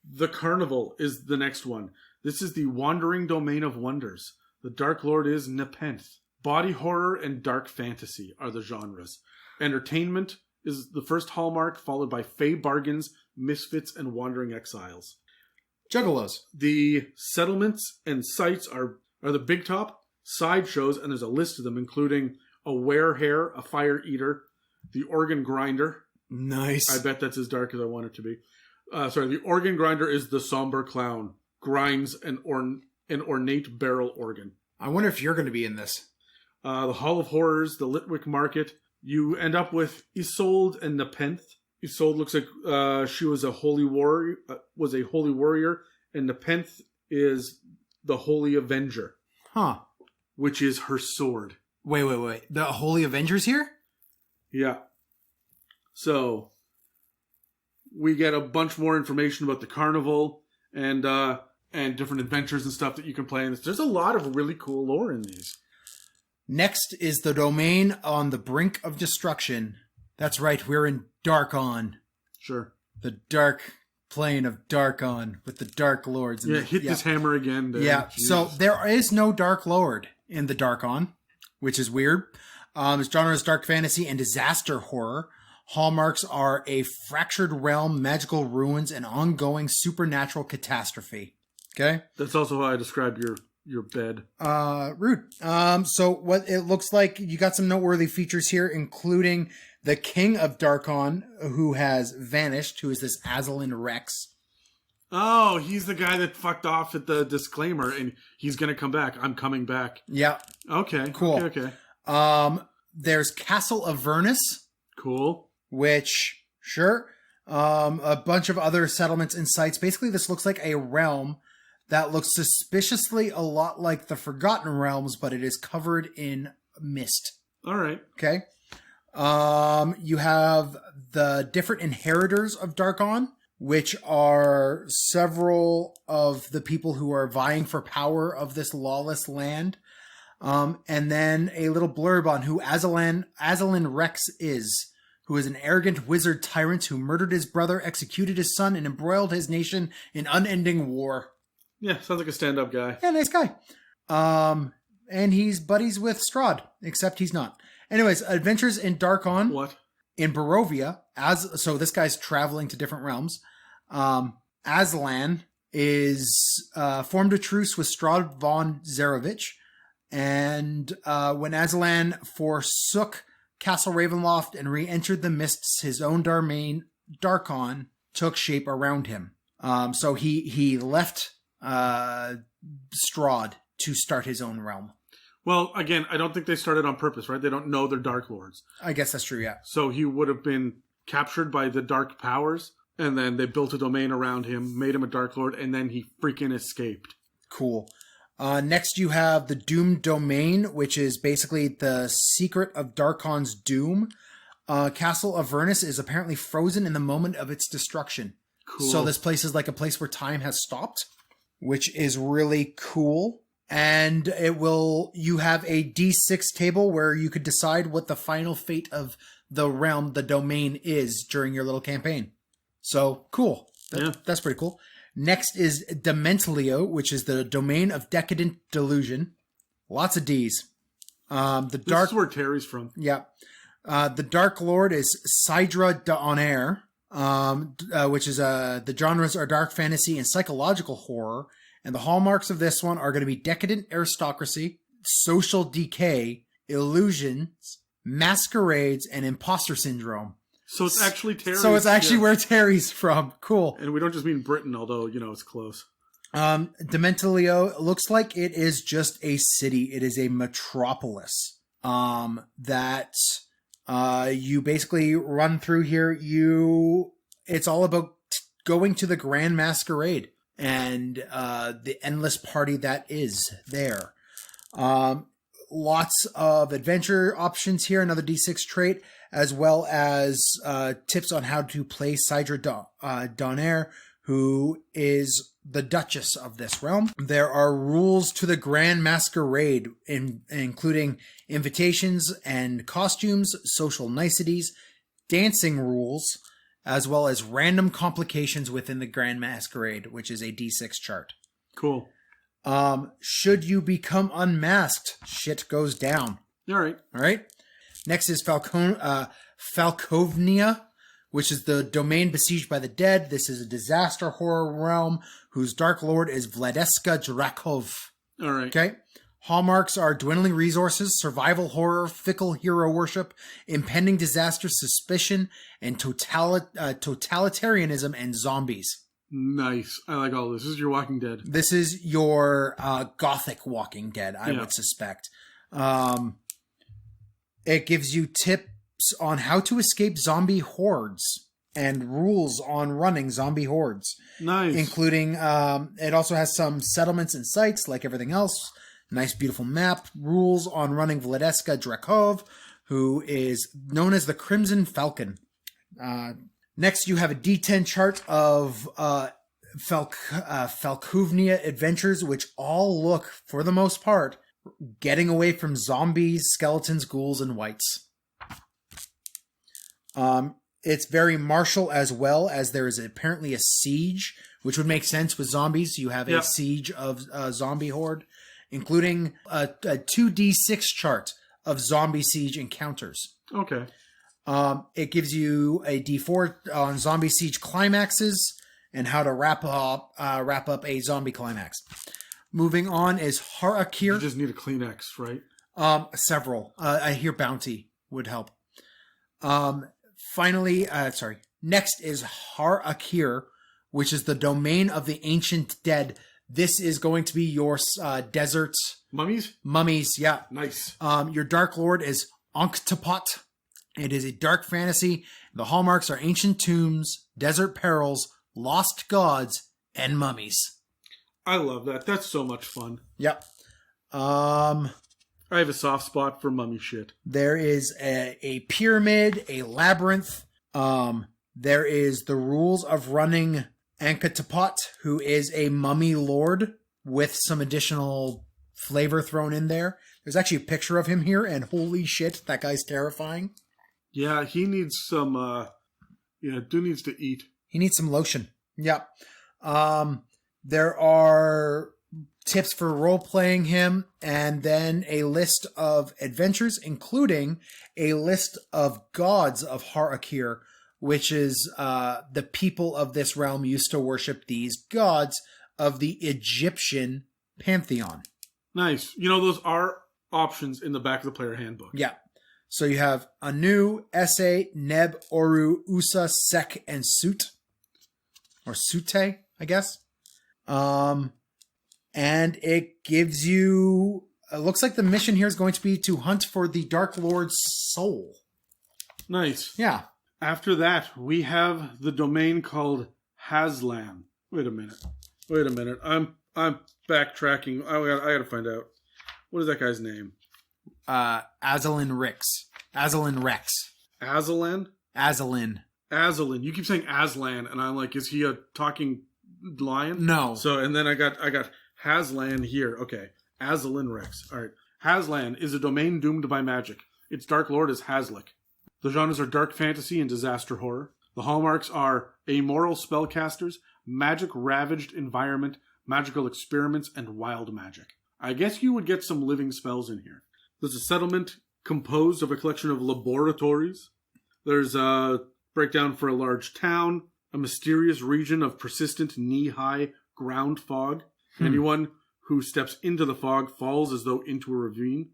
The Carnival is the next one. This is the wandering domain of wonders. The Dark Lord is Nepenthe. Body horror and dark fantasy are the genres. Entertainment is the first hallmark, followed by fey bargains, misfits, and wandering exiles. Juggalos. The settlements and sites are are the Big Top, Sideshows, and there's a list of them, including a Werehair, a Fire Eater, the Organ Grinder. Nice. I bet that's as dark as I want it to be. The Organ Grinder is the somber clown. Grinds an ornate barrel organ. I wonder if you're going to be in this. The Hall of Horrors, the Litwick Market. You end up with Isolde and Nepenthe. Isolde looks like she was a holy warrior, and Nepenthe is the Holy Avenger. Huh. Which is her sword. Wait. The Holy Avengers here? Yeah. So, we get a bunch more information about the carnival and different adventures and stuff that you can play in this. There's a lot of really cool lore in these. Next is the domain on the brink of destruction. That's right, we're in Darkon. Sure. The dark plane of Darkon with the Dark Lords. Hit this hammer again. There. Yeah, Jeez. so there is no Dark Lord in the Darkon, which is weird. Its genre is dark fantasy and disaster horror. Hallmarks are a fractured realm, magical ruins, and ongoing supernatural catastrophe. Okay? That's also how I described your bed. Rude. So what it looks like, you got some noteworthy features here, including the King of Darkon, who has vanished, who is this Haslan Rex. Oh, he's the guy that fucked off at the disclaimer, and he's going to come back. I'm coming back. Yeah. Okay. Cool. Okay. There's Castle Avernus. Cool. Which, sure. A bunch of other settlements and sites. Basically, this looks like a realm that looks suspiciously a lot like the Forgotten Realms, but it is covered in mist. All right. Okay. You have the different inheritors of Darkon, which are several of the people who are vying for power of this lawless land. And then a little blurb on who Haslan Rex is, who is an arrogant wizard tyrant who murdered his brother, executed his son, and embroiled his nation in unending war. Yeah, sounds like a stand-up guy. Yeah, nice guy. And he's buddies with Strahd, except he's not. Anyways, adventures in Darkon. What? In Barovia, so this guy's traveling to different realms. Haslan is formed a truce with Strahd von Zarovich, and when Haslan forsook Castle Ravenloft and re-entered the mists, his own domain, Darkon, took shape around him. So he left Strahd to start his own realm. Well, again, I don't think they started on purpose, right? They don't know they're Dark Lords. I guess that's true, yeah. So he would have been captured by the Dark Powers, and then they built a domain around him, made him a Dark Lord, and then he freaking escaped. Cool. Next you have the Doom Domain, which is basically the secret of Darkon's doom. Castle Avernus is apparently frozen in the moment of its destruction. Cool. So this place is like a place where time has stopped, which is really cool. And you have a D6 table where you could decide what the final fate of the realm, the domain, is during your little campaign. So, cool. That's pretty cool. Next is Dementalio, which is the domain of decadent delusion. Lots of D's. This is where Terry's from. Yeah. The Dark Lord is Sidra d'Honneur, which is the genres are dark fantasy and psychological horror. And the hallmarks of this one are going to be decadent aristocracy, social decay, illusions, masquerades, and imposter syndrome. So it's actually Terry. So it's actually where Terry's from. Cool. And we don't just mean Britain, although, it's close. Dementalio looks like it is just a city. It is a metropolis that you basically run through here. It's all about going to the Grand Masquerade and the endless party that is there. Lots of adventure options here, another D6 trait, as well as tips on how to play Sidra d'Honneur, who is the Duchess of this realm. There are rules to the Grand Masquerade, including invitations and costumes, social niceties, dancing rules, as well as random complications within the Grand Masquerade, which is a D6 chart. Cool. Should you become unmasked, shit goes down. All right. Next is Falkovnia, which is the domain besieged by the dead. This is a disaster horror realm whose Dark Lord is Vladeska Drakov. All right. Okay. Hallmarks are dwindling resources, survival horror, fickle hero worship, impending disaster, suspicion, and totalitarianism and zombies. Nice. I like all this. This is your Walking Dead. This is your gothic Walking Dead, I would suspect. It gives you tips on how to escape zombie hordes and rules on running zombie hordes. Nice. Including, it also has some settlements and sites like everything else. Nice, beautiful map. Rules on running Vladeska Drakov, who is known as the Crimson Falcon. Next, you have a D10 chart of Falkovnia adventures, which all look, for the most part, getting away from zombies, skeletons, ghouls, and wights. It's very martial as well, as there is apparently a siege, which would make sense with zombies. You have a siege of a zombie horde, including a 2d6 chart of zombie siege encounters. Okay. It gives you a d4 on zombie siege climaxes and how to wrap up a zombie climax. Moving on is Harakir. You just need a Kleenex, right? Several. I hear bounty would help. Next is Harakir, which is the domain of the ancient dead. This is going to be your desert mummies. Yeah, nice. Your Dark Lord is Anktapot. It is a dark fantasy. The hallmarks are ancient tombs, desert perils, lost gods, and mummies. I love that. That's so much fun. Yep. I have a soft spot for mummy shit. There is a pyramid, a labyrinth. There is the rules of running Ankatapot, who is a mummy lord with some additional flavor thrown in there. There's actually a picture of him here, and holy shit, that guy's terrifying. Yeah, he needs some, dude needs to eat. He needs some lotion. Yep. There are tips for role-playing him, and then a list of adventures, including a list of gods of Harakir, which is the people of this realm used to worship these gods of the Egyptian pantheon. Nice. Those are options in the back of the player handbook. Yeah. So you have Anu, Esse, Neb, Oru, Usa, Sek, and Sut. Or Sute, I guess. And it gives you... It looks like the mission here is going to be to hunt for the Dark Lord's soul. Nice. Yeah. After that, we have the domain called Haslan. Wait a minute. I'm backtracking. I gotta find out. What is that guy's name? Aslan Rex. Aslan? Aslan. You keep saying Aslan, and I'm like, is he a talking lion? No. So, and then I got Haslan here. Okay. Aslan Rex. All right. Haslan is a domain doomed by magic. Its Dark Lord is Haslik. The genres are dark fantasy and disaster horror. The hallmarks are amoral spellcasters, magic-ravaged environment, magical experiments, and wild magic. I guess you would get some living spells in here. There's a settlement composed of a collection of laboratories. There's a breakdown for a large town, a mysterious region of persistent knee-high ground fog. Anyone who steps into the fog falls as though into a ravine.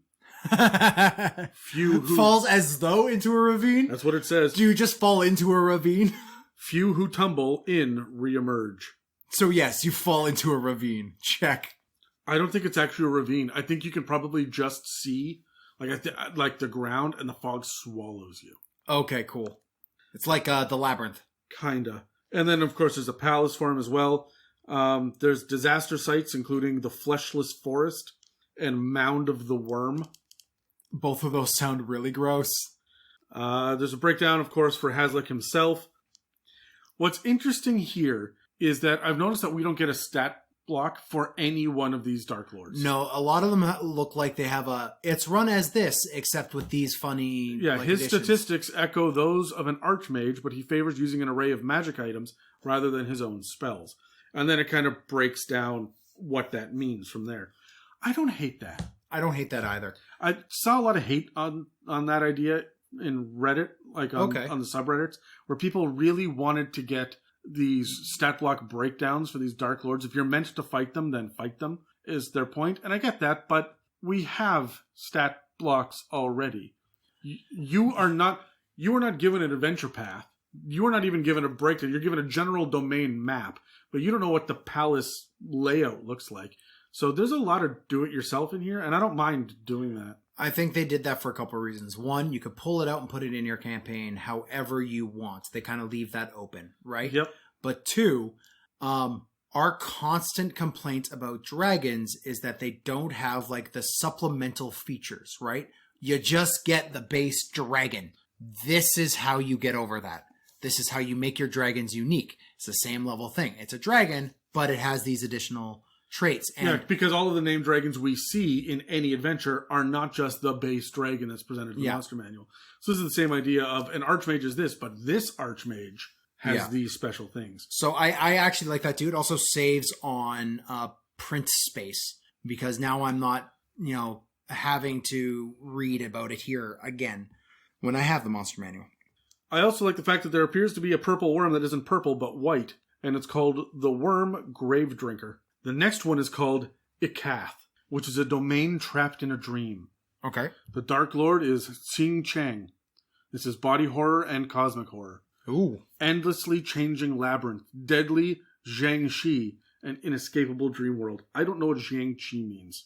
Falls as though into a ravine? That's what it says. Do you just fall into a ravine? Few who tumble in reemerge. So yes, you fall into a ravine. Check. I don't think it's actually a ravine. I think you can probably just see like the ground, and the fog swallows you. Okay, cool. It's like the labyrinth. Kinda. And then, of course, there's a palace for him as well. There's disaster sites, including the Fleshless Forest and Mound of the Worm. Both of those sound really gross. There's a breakdown, of course, for Haslik himself. What's interesting here is that I've noticed that we don't get a stat block for any one of these Dark Lords. No, a lot of them look like they have it's run as this, except with these funny... Yeah, his additions. statistics echo those of an archmage, but he favors using an array of magic items rather than his own spells. And then it kind of breaks down what that means from there. I don't hate that. I don't hate that either. I saw a lot of hate on that idea in Reddit, like on the subreddits, where people really wanted to get these stat block breakdowns for these Dark Lords. If you're meant to fight them, then fight them. is their point, and I get that, but we have stat blocks already. You are not given an adventure path. You are not even given a breakdown. You're given a general domain map, but you don't know what the palace layout looks like. So there's a lot of do-it-yourself in here, and I don't mind doing that. I think they did that for a couple of reasons. One, you could pull it out and put it in your campaign however you want. They kind of leave that open, right? Yep. But two, our constant complaint about dragons is that they don't have like the supplemental features, right? You just get the base dragon. This is how you get over that. This is how you make your dragons unique. It's the same level thing. It's a dragon, but it has these additional traits. And because all of the named dragons we see in any adventure are not just the base dragon that's presented in the monster manual. So this is the same idea of an archmage is this, but this archmage has these special things. So I actually like that too. It also saves on print space because now I'm not, having to read about it here again when I have the monster manual. I also like the fact that there appears to be a purple worm that isn't purple but white, and it's called the Worm Grave Drinker. The next one is called Ikath, which is a domain trapped in a dream. Okay. The Dark Lord is Xing Chang. This is body horror and cosmic horror. Ooh. Endlessly changing labyrinth, deadly Zhang Shi, an inescapable dream world. I don't know what Zhang Shi means.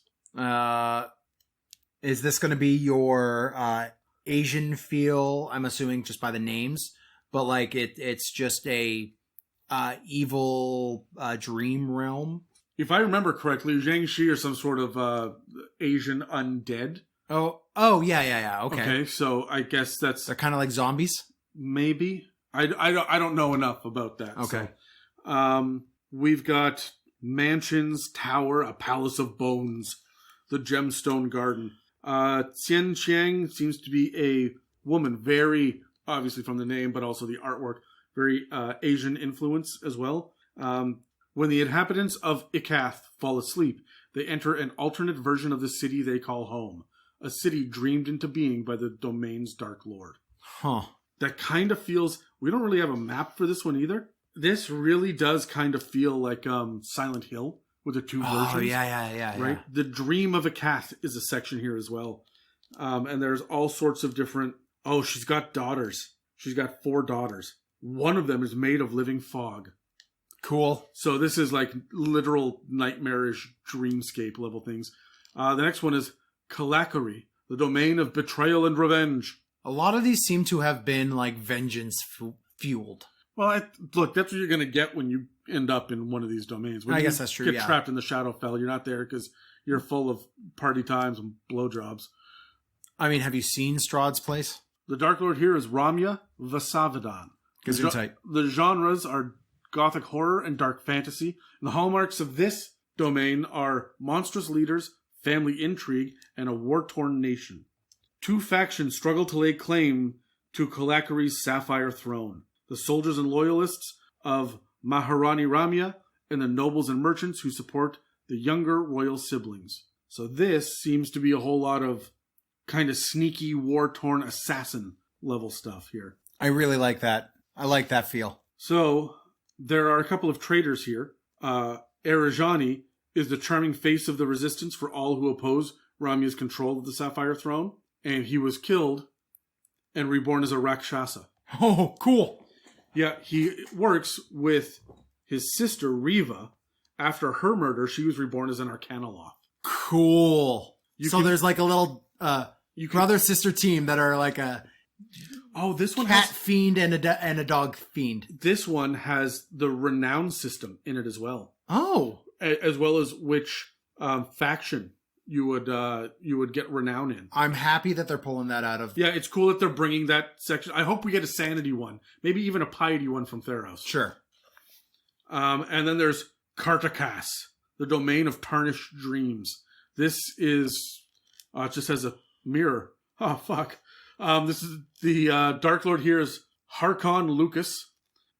Is this going to be your Asian feel? I'm assuming just by the names, but like it's just a evil dream realm. If I remember correctly, Zhang Shi are some sort of Asian undead. Oh, yeah. Okay, so I guess they're kind of like zombies. Maybe I don't know enough about that. Okay, so, we've got mansions, tower, a palace of bones, the gemstone garden. Xian Qiang seems to be a woman, very obviously from the name, but also the artwork, very Asian influence as well. When the inhabitants of Ikath fall asleep, they enter an alternate version of the city they call home, a city dreamed into being by the domain's Dark Lord. Huh. That kind of feels... We don't really have a map for this one either. This really does kind of feel like Silent Hill with the two versions. Oh, yeah. Right? The Dream of Ikath is a section here as well. And there's all sorts of different... Oh, she's got daughters. She's got 4 daughters. One of them is made of living fog. Cool. So this is like literal nightmarish dreamscape level things. The next one is Kalakari, the domain of betrayal and revenge. A lot of these seem to have been like vengeance fueled. Well, look, that's what you're going to get when you end up in one of these domains. When I guess that's true. Get trapped in the Shadowfell, you're not there because you're full of party times and blowjobs. I mean, have you seen Strahd's place? The Dark Lord here is Ramya Vasavadan. The genres are gothic horror and dark fantasy. And the hallmarks of this domain are monstrous leaders, family intrigue, and a war-torn nation. 2 factions struggle to lay claim to Kalakari's sapphire throne. The soldiers and loyalists of Maharani Ramya and the nobles and merchants who support the younger royal siblings. So this seems to be a whole lot of kind of sneaky, war-torn assassin level stuff here. I really like that. I like that feel. So there are a couple of traitors here. Arajani is the charming face of the resistance for all who oppose Ramya's control of the Sapphire Throne. And he was killed and reborn as a Rakshasa. Oh, cool. Yeah, he works with his sister, Riva. After her murder, she was reborn as an Arcanoloth. Cool. There's like a little brother-sister team that are like a this one cat fiend and a dog fiend. This one has the renown system in it as well. Oh. As well as which faction you would get renown in. I'm happy that they're pulling that out of... Yeah, it's cool that they're bringing that section. I hope we get a sanity one. Maybe even a piety one from Theros. Sure. And then there's Kartakas, the domain of tarnished dreams. This is... it just has a mirror. Oh, fuck. This is the Dark Lord here is Harkon Lucas.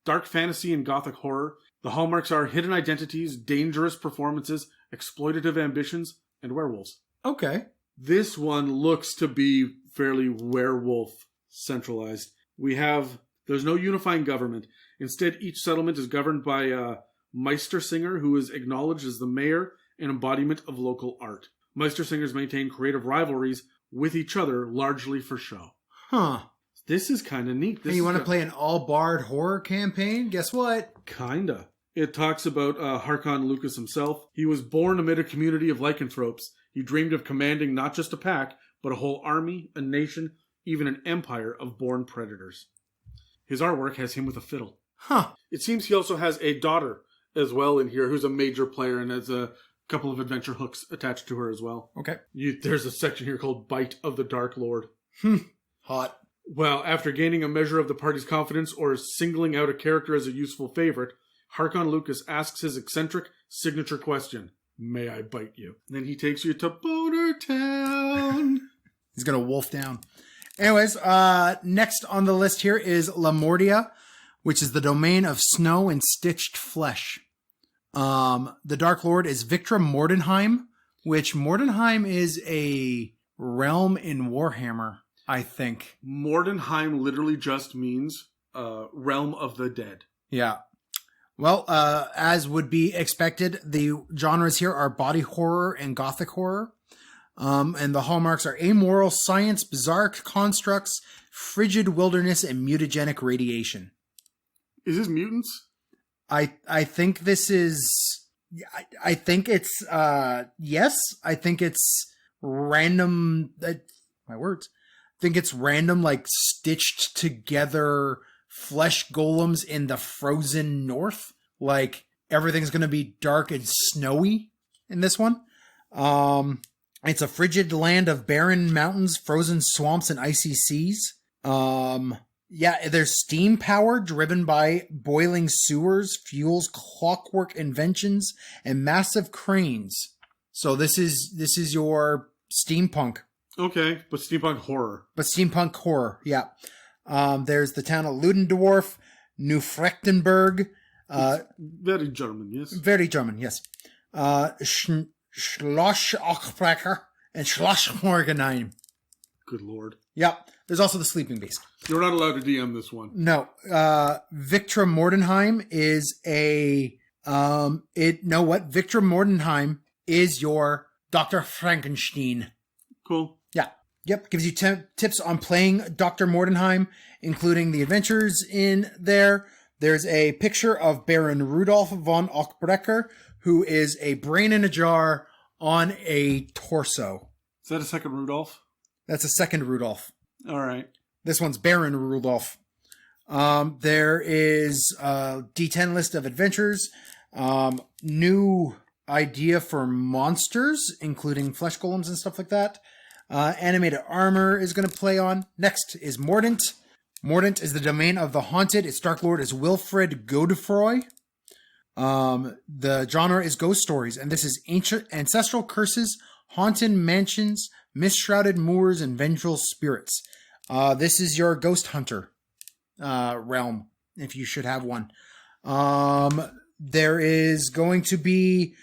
Dark fantasy and gothic horror. The hallmarks are hidden identities, dangerous performances, exploitative ambitions, and werewolves. Okay. This one looks to be fairly werewolf centralized. There's no unifying government. Instead, each settlement is governed by a Meistersinger who is acknowledged as the mayor an embodiment of local art. Meistersingers maintain creative rivalries with each other, largely for show. Huh. This is kind of neat. Hey, you want to play an all-barred horror campaign? Guess what? Kinda. It talks about Harkon Lucas himself. He was born amid a community of lycanthropes. He dreamed of commanding not just a pack, but a whole army, a nation, even an empire of born predators. His artwork has him with a fiddle. Huh. It seems he also has a daughter as well in here who's a major player and has a couple of adventure hooks attached to her as well. Okay. There's a section here called Bite of the Dark Lord. Hot. Well, after gaining a measure of the party's confidence or singling out a character as a useful favorite, Harkon Lucas asks his eccentric signature question, "May I bite you?" Then he takes you to Boner Town. He's going to wolf down. Anyways, next on the list here is Lamordia, which is the domain of snow and stitched flesh. The Dark Lord is Victra Mordenheim, which Mordenheim is a realm in Warhammer, I think. Mordenheim literally just means realm of the dead. Yeah. Well, as would be expected, the genres here are body horror and gothic horror. And the hallmarks are amoral science, bizarre constructs, frigid wilderness, and mutagenic radiation. Is this mutants? I think this is... I think it's... yes. I think it's random... my words. I think it's random, like, stitched together flesh golems in the frozen north. Like, everything's going to be dark and snowy in this one. It's a frigid land of barren mountains, frozen swamps, and icy seas. Yeah, there's steam power driven by boiling sewers, fuels, clockwork inventions, and massive cranes. So this is your steampunk. Okay, but steampunk horror. But steampunk horror, yeah. There's the town of Ludendorff, Neufrechtenberg. Very German, yes. Very German, yes. Schloss Ochbrecher and Schloss Mordenheim. Good lord. Yep. There's also the Sleeping Beast. You're not allowed to DM this one. No. Victra Mordenheim is a... Victra Mordenheim is your Dr. Frankenstein. Cool. Yeah. Yep. Gives you tips on playing Dr. Mordenheim, including the adventures in there. There's a picture of Baron Rudolf von Ochbrecher, who is a brain in a jar on a torso. Is that a second Rudolph? That's a second Rudolph. All right. This one's Baron Rudolph. There is a D10 list of adventures. New idea for monsters, including flesh golems and stuff like that. Animated armor is going to play on. Next is Mordant. Mordant is the domain of the haunted. Its Dark Lord is Wilfred Godefroy. The genre is ghost stories, and this is ancient ancestral curses, haunted mansions, mist-shrouded moors, and vengeful spirits. This is your ghost hunter realm, if you should have one. There is going to be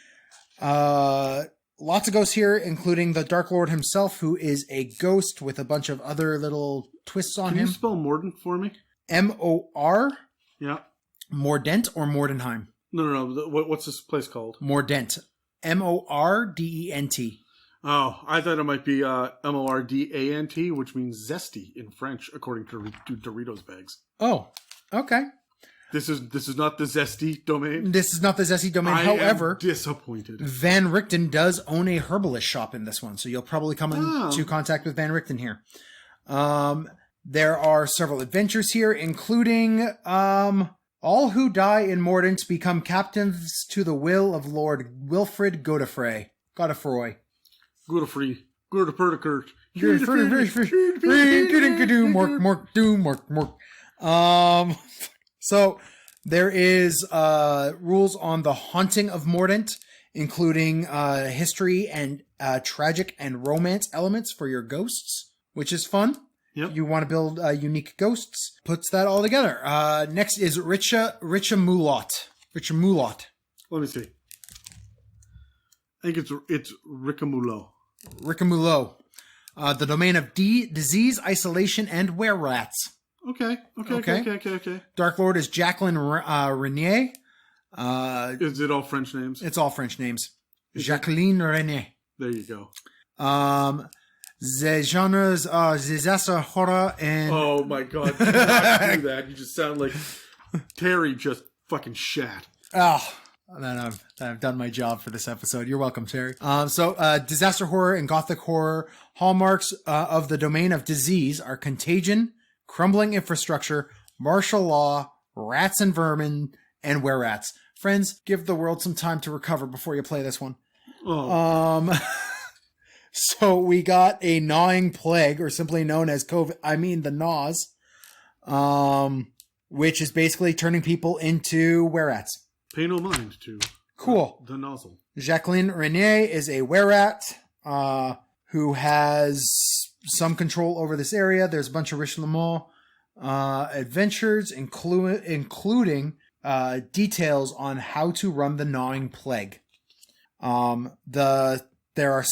lots of ghosts here, including the Dark Lord himself, who is a ghost with a bunch of other little twists on him. Can you spell Mordant for me? M-O-R? Yeah. Mordent or Mordenheim? No. What's this place called? Mordent. M-O-R-D-E-N-T. Oh, I thought it might be M-O-R-D-A-N-T, which means zesty in French, according to Doritos bags. Oh, okay. This is not the zesty domain. This is not the zesty domain. I However, am disappointed. Van Richten does own a herbalist shop in this one, so you'll probably come into contact with Van Richten here. There are several adventures here, including all who die in Mordant become captives to the will of Lord Wilfred Godefroy. Godefroy. Godefrey. Godefroy. So there is rules on the haunting of Mordant, including history and tragic and romance elements for your ghosts, which is fun. Yep. You want to build unique ghosts, puts that all together. Next is Richa Mulot. Richa Mulot. Let me see. I think it's Rickamulo. Rickamulo. The domain of disease, isolation, and were-rats. Okay. Dark Lord is Jacqueline Renier. Is it all French names? It's all French names. Jacqueline René. There you go. The genres are disaster, horror, and... Oh my god, do not do that. You just sound like Terry just fucking shat. Oh, then I've done my job for this episode. You're welcome, Terry. Disaster horror and gothic horror hallmarks of the domain of disease are contagion, crumbling infrastructure, martial law, rats and vermin, and were-rats. Friends, give the world some time to recover before you play this one. Oh. So we got a gnawing plague, or simply known as the gnaws, which is basically turning people into were-rats. Pay no mind to Cool. the nozzle. Jacqueline René is a were-rat who has some control over this area. There's a bunch of Richten adventures, including details on how to run the gnawing plague. There are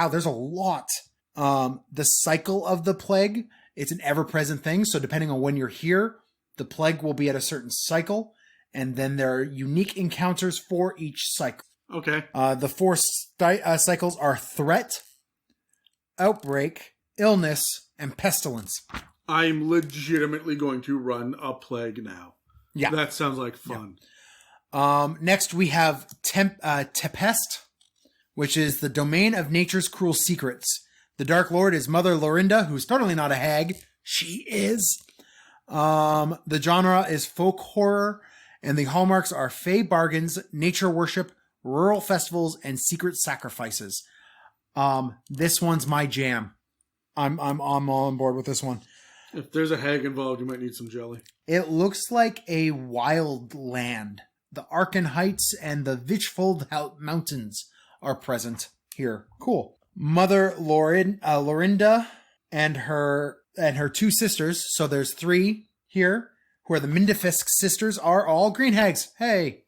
there's a lot. The cycle of the plague, it's an ever-present thing. So depending on when you're here, the plague will be at a certain cycle. And then there are unique encounters for each cycle. Okay. The four cycles are threat, outbreak, illness, and pestilence. I'm legitimately going to run a plague now. Yeah. That sounds like fun. Yeah. Next, we have Tempest, which is the domain of nature's cruel secrets. The Dark Lord is Mother Lorinda, who's totally not a hag. She is. The genre is folk horror, and the hallmarks are fae bargains, nature worship, rural festivals, and secret sacrifices. This one's my jam. I'm all on board with this one. If there's a hag involved, you might need some jelly. It looks like a wild land. The Arkan Heights and the Vichfold Mountains are present here. Cool. Mother Lorinda and her two sisters, so there's three here, who are the Mindefisk sisters, are all green hags. Hey.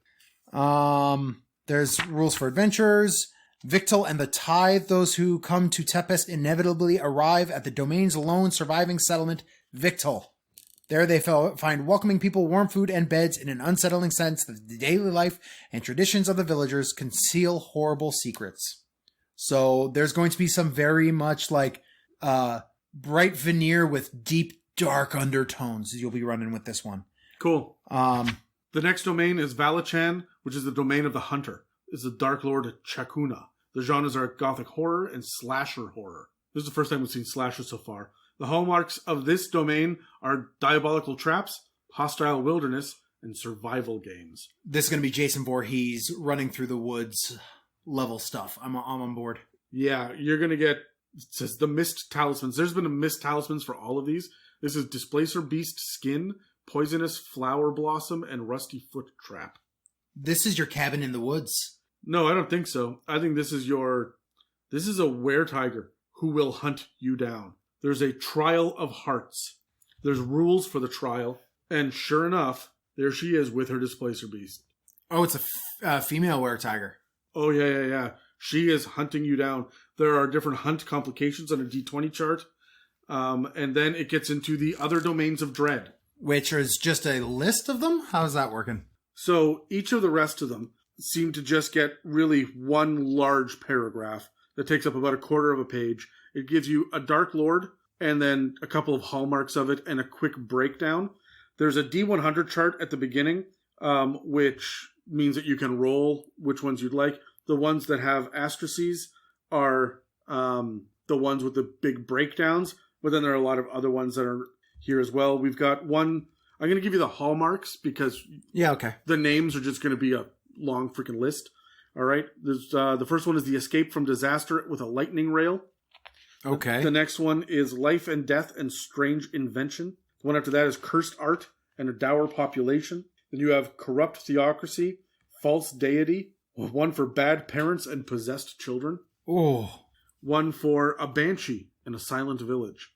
There's rules for adventurers. Victal and the Tithe, those who come to Tempest inevitably arrive at the domain's lone surviving settlement, Victal. There they find welcoming people, warm food, and beds in an unsettling sense that the daily life and traditions of the villagers conceal horrible secrets. So there's going to be some very much like bright veneer with deep, dark undertones you'll be running with this one. Cool. The next domain is Valachan, which is the domain of the hunter. It's the Dark Lord Chakuna. The genres are gothic horror and slasher horror. This is the first time we've seen slasher so far. The hallmarks of this domain are diabolical traps, hostile wilderness, and survival games. This is going to be Jason Voorhees running through the woods level stuff. I'm on board. Yeah, you're going to get, it says the Mist Talismans. There's been a Mist Talismans for all of these. This is Displacer Beast Skin, Poisonous Flower Blossom, and Rusty Foot Trap. This is your cabin in the woods. No, I don't think so. I think this is a were-tiger who will hunt you down. There's a trial of hearts. There's rules for the trial. And sure enough, there she is with her Displacer Beast. Oh, it's a female were-tiger. Oh, yeah. She is hunting you down. There are different hunt complications on a D20 chart. And then it gets into the other domains of dread. Which is just a list of them? How's that working? So each of the rest of them seem to just get really one large paragraph that takes up about a quarter of a page. It gives you a Dark Lord and then a couple of hallmarks of it and a quick breakdown. There's a D100 chart at the beginning, which means that you can roll which ones you'd like. The ones that have asterisks are the ones with the big breakdowns, but then there are a lot of other ones that are here as well. We've got one. I'm going to give you the hallmarks because okay. The names are just going to be a long freaking list. All right. There's the first one is the Escape from Disaster with a Lightning Rail. Okay. The next one is Life and Death and Strange Invention. The one after that is Cursed Art and a Dour Population. Then you have Corrupt Theocracy, False Deity, one for Bad Parents and Possessed Children. Oh. One for a Banshee and a Silent Village.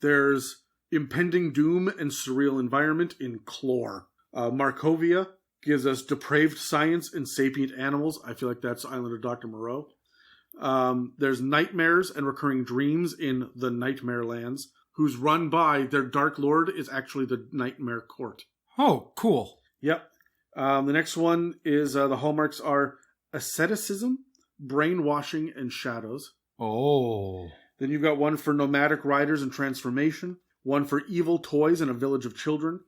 There's Impending Doom and Surreal Environment in Chlor. Markovia gives us Depraved Science and Sapient Animals. I feel like that's Island of Dr. Moreau. There's Nightmares and Recurring Dreams in the Nightmare Lands, who's run by their Dark Lord is actually the Nightmare Court. Oh, cool. Yep. The next one is the hallmarks are Asceticism, brainwashing and shadows. Oh. Then you've got one for nomadic riders and transformation, one for evil toys and a village of children.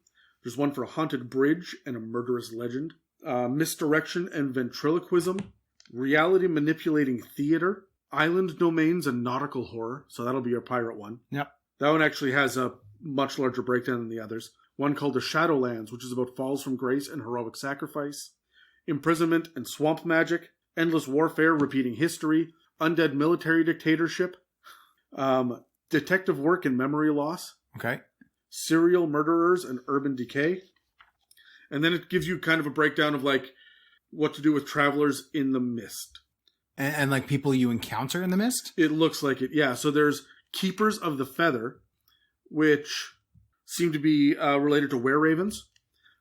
There's one for a haunted bridge and a murderous legend. Misdirection and ventriloquism, reality manipulating theater, island domains and nautical horror. So that'll be your pirate one. Yep. That one actually has a much larger breakdown than the others. One called the Shadowlands, which is about falls from grace and heroic sacrifice. Imprisonment and swamp magic. Endless warfare, repeating history. Undead military dictatorship. Detective work and memory loss. Okay. Serial murderers and urban decay. And then it gives you kind of a breakdown of like what to do with travelers in the mist. And like people you encounter in the mist? It looks like it, yeah. So there's Keepers of the Feather, which seem to be related to were-ravens.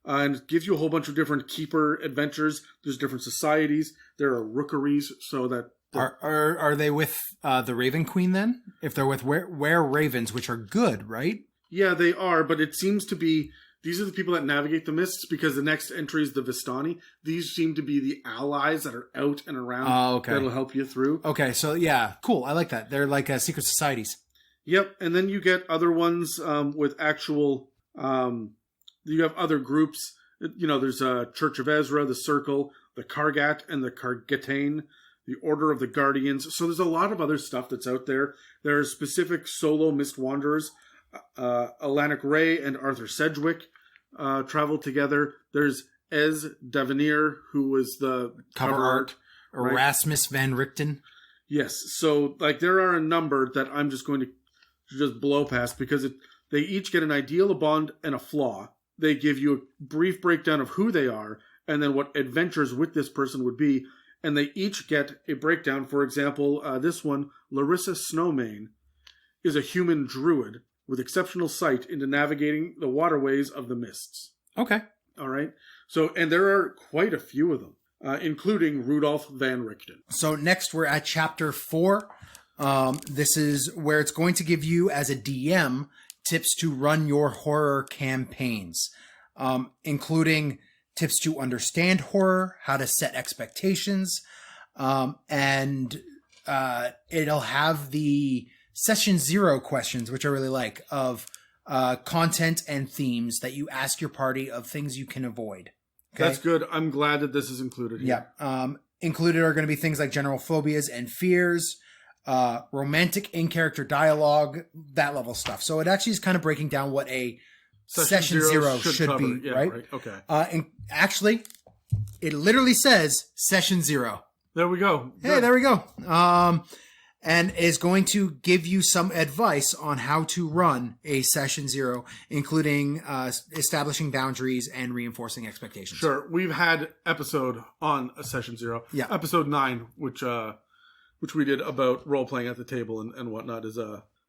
And it gives you a whole bunch of different keeper adventures. There's different societies. There are rookeries, so that... Are they with the Raven Queen then? If they're with were-ravens, which are good, right? Yeah, they are, but it seems to be... These are the people that navigate the mists, because the next entry is the Vistani. These seem to be the allies that are out and around that'll help you through. Okay, so yeah, cool. I like that. They're like secret societies. Yep, and then you get other ones with actual... you have other groups. You know, there's Church of Ezra, the Circle, the Kargat, and the Kargatane, the Order of the Guardians. So there's a lot of other stuff that's out there. There are specific solo Mist Wanderers. Alanic Ray and Arthur Sedgwick travel together. There's Ez Davenier, who was the cover art. Right? Erasmus Van Richten. Yes. So, like, there are a number that I'm just going to just blow past because they each get an ideal, a bond, and a flaw. They give you a brief breakdown of who they are and then what adventures with this person would be. And they each get a breakdown. For example, this one, Larissa Snowmane, is a human druid with exceptional sight into navigating the waterways of the mists. Okay. All right. So, and there are quite a few of them, including Rudolf Van Richten. So next we're at chapter 4. This is where it's going to give you, as a DM, tips to run your horror campaigns, including tips to understand horror, how to set expectations, and it'll have the Session 0 questions, which I really like, of content and themes that you ask your party of things you can avoid. Okay? That's good. I'm glad that this is included here. Yeah. Included are going to be things like general phobias and fears, romantic in-character dialogue, that level stuff. So it actually is kind of breaking down what a Session 0 should cover. be, Yeah, right? Okay. And actually, it literally says Session 0. There we go. Hey, Good. there we go. And is going to give you some advice on how to run a Session 0, including establishing boundaries and reinforcing expectations. Sure. We've had episode on a Session 0. Yeah. Episode 9, which we did about role-playing at the table and whatnot, is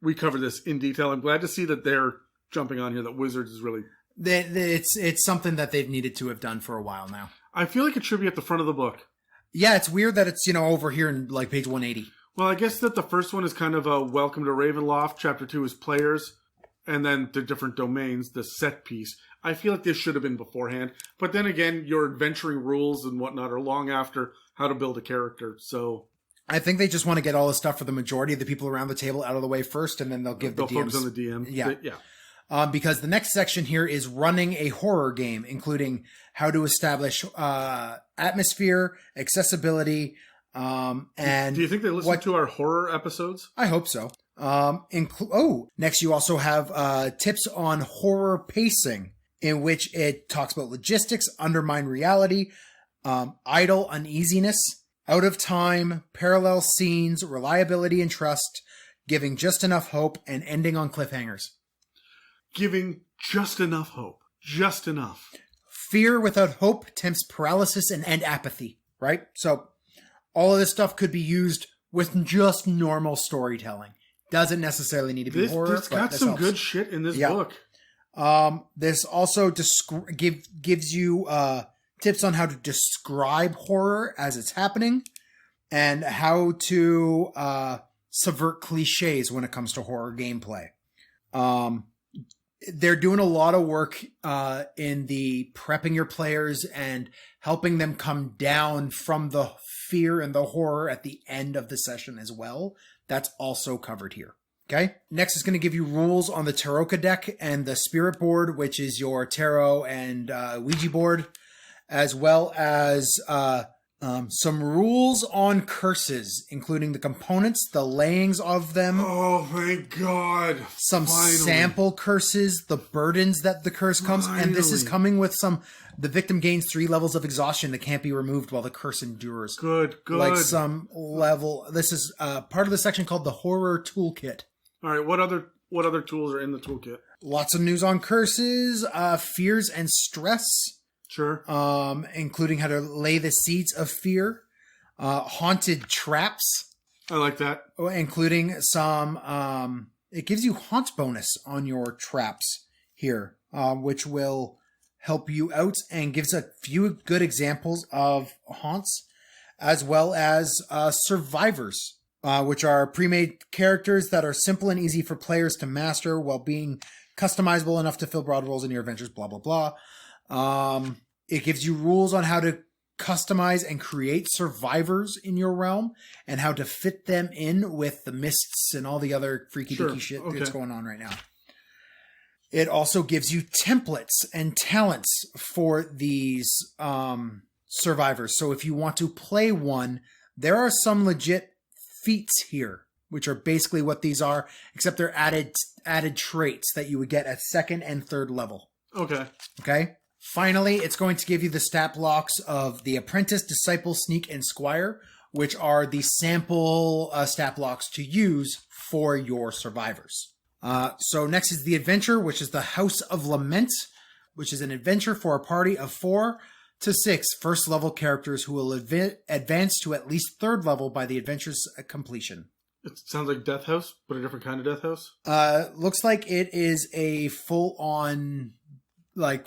we covered this in detail. I'm glad to see that they're jumping on here, that Wizards is really... It's something that they've needed to have done for a while now. I feel like it should be at the front of the book. Yeah, it's weird that it's, over here in like page 180. Well, I guess that the first one is kind of a welcome to Ravenloft. Chapter 2 is players. And then the different domains, the set piece. I feel like this should have been beforehand. But then again, your adventuring rules and whatnot are long after how to build a character. So I think they just want to get all the stuff for the majority of the people around the table out of the way first, and then they'll give the DMs. focus on the DM. Yeah. Because the next section here is running a horror game, including how to establish atmosphere, accessibility, and do you think they listen to our horror episodes? I hope so. Next you also have tips on horror pacing, in which it talks about logistics, undermine reality, idle uneasiness, out of time, parallel scenes, reliability and trust, giving just enough hope, and ending on cliffhangers. Giving just enough hope. Just enough. Fear without hope tempts paralysis and apathy, right? So all of this stuff could be used with just normal storytelling. Doesn't necessarily need to be horror. It's got some good shit in this book. This also gives you tips on how to describe horror as it's happening, and how to subvert cliches when it comes to horror gameplay. they're doing a lot of work in the prepping your players and helping them come down from the fear and the horror at the end of the session as well. That's also covered here. Okay. Next is going to give you rules on the Taroka deck and the Spirit board, which is your tarot and Ouija board, as well as some rules on curses, including the components, the layings of them. Oh, thank God. Some Finally. sample curses, the burdens that the curse comes. And this is coming with the victim gains 3 levels of exhaustion that can't be removed while the curse endures. Good. Like some level. This is part of the section called the Horror Toolkit. All right, what other tools are in the toolkit? Lots of news on curses, fears and stress. Sure. Including how to lay the seeds of fear. Haunted traps. I like that. Including some... it gives you haunt bonus on your traps here, which will help you out and gives a few good examples of haunts, as well as survivors. Which are pre-made characters that are simple and easy for players to master while being customizable enough to fill broad roles in your adventures, blah, blah, blah. It gives you rules on how to customize and create survivors in your realm and how to fit them in with the mists and all the other freaky deaky shit that's going on right now. It also gives you templates and talents for these survivors. So if you want to play one, there are some legit feats here, which are basically what these are, except they're added traits that you would get at 2nd and 3rd level. Okay. Finally, it's going to give you the stat blocks of the Apprentice, Disciple, Sneak, and Squire, which are the sample stat blocks to use for your survivors. So next is the Adventure, which is the House of Lament, which is an adventure for a party of 4 to 6 first level characters who will advance to at least 3rd level by the adventure's completion. It sounds like Death House, but a different kind of Death House. Looks like it is a full-on, like,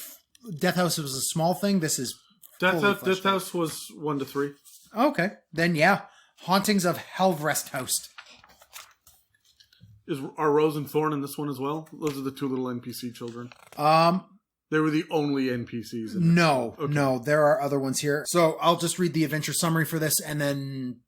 Death House was a small thing. This is Death House was 1 to 3. Okay, then yeah, Hauntings of Helvrest House. Are Rose and Thorn in this one as well? Those are the 2 little NPC children. They were the only NPCs. No, there are other ones here. So I'll just read the adventure summary for this and then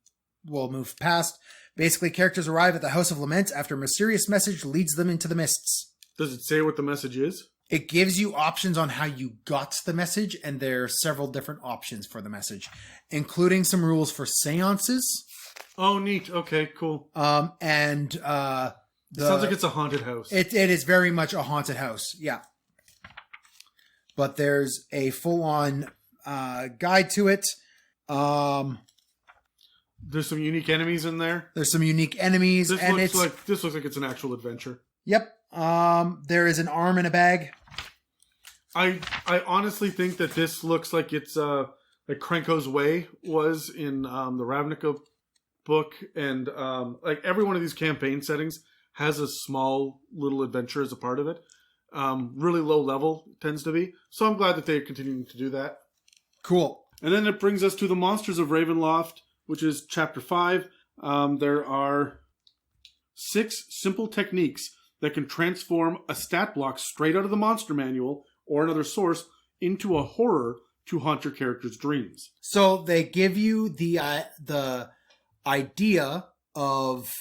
we'll move past. Basically, characters arrive at the House of Lament after a mysterious message leads them into the mists. Does it say what the message is? It gives you options on how you got the message, and there are several different options for the message, including some rules for seances. Oh, neat. Okay, cool. It sounds like it's a haunted house. It is very much a haunted house, yeah. But there's a full-on guide to it. There's some unique enemies in there. There's some unique enemies. This looks like it's an actual adventure. Yep. There is an arm in a bag. I honestly think that this looks like it's like Krenko's Way was in the Ravnica book, and like every one of these campaign settings has a small little adventure as a part of it. Really low level tends to be. So I'm glad that they're continuing to do that. Cool. And then it brings us to the Monsters of Ravenloft, which is Chapter 5. There are 6 simple techniques that can transform a stat block straight out of the monster manual or another source into a horror to haunt your character's dreams. So they give you the idea of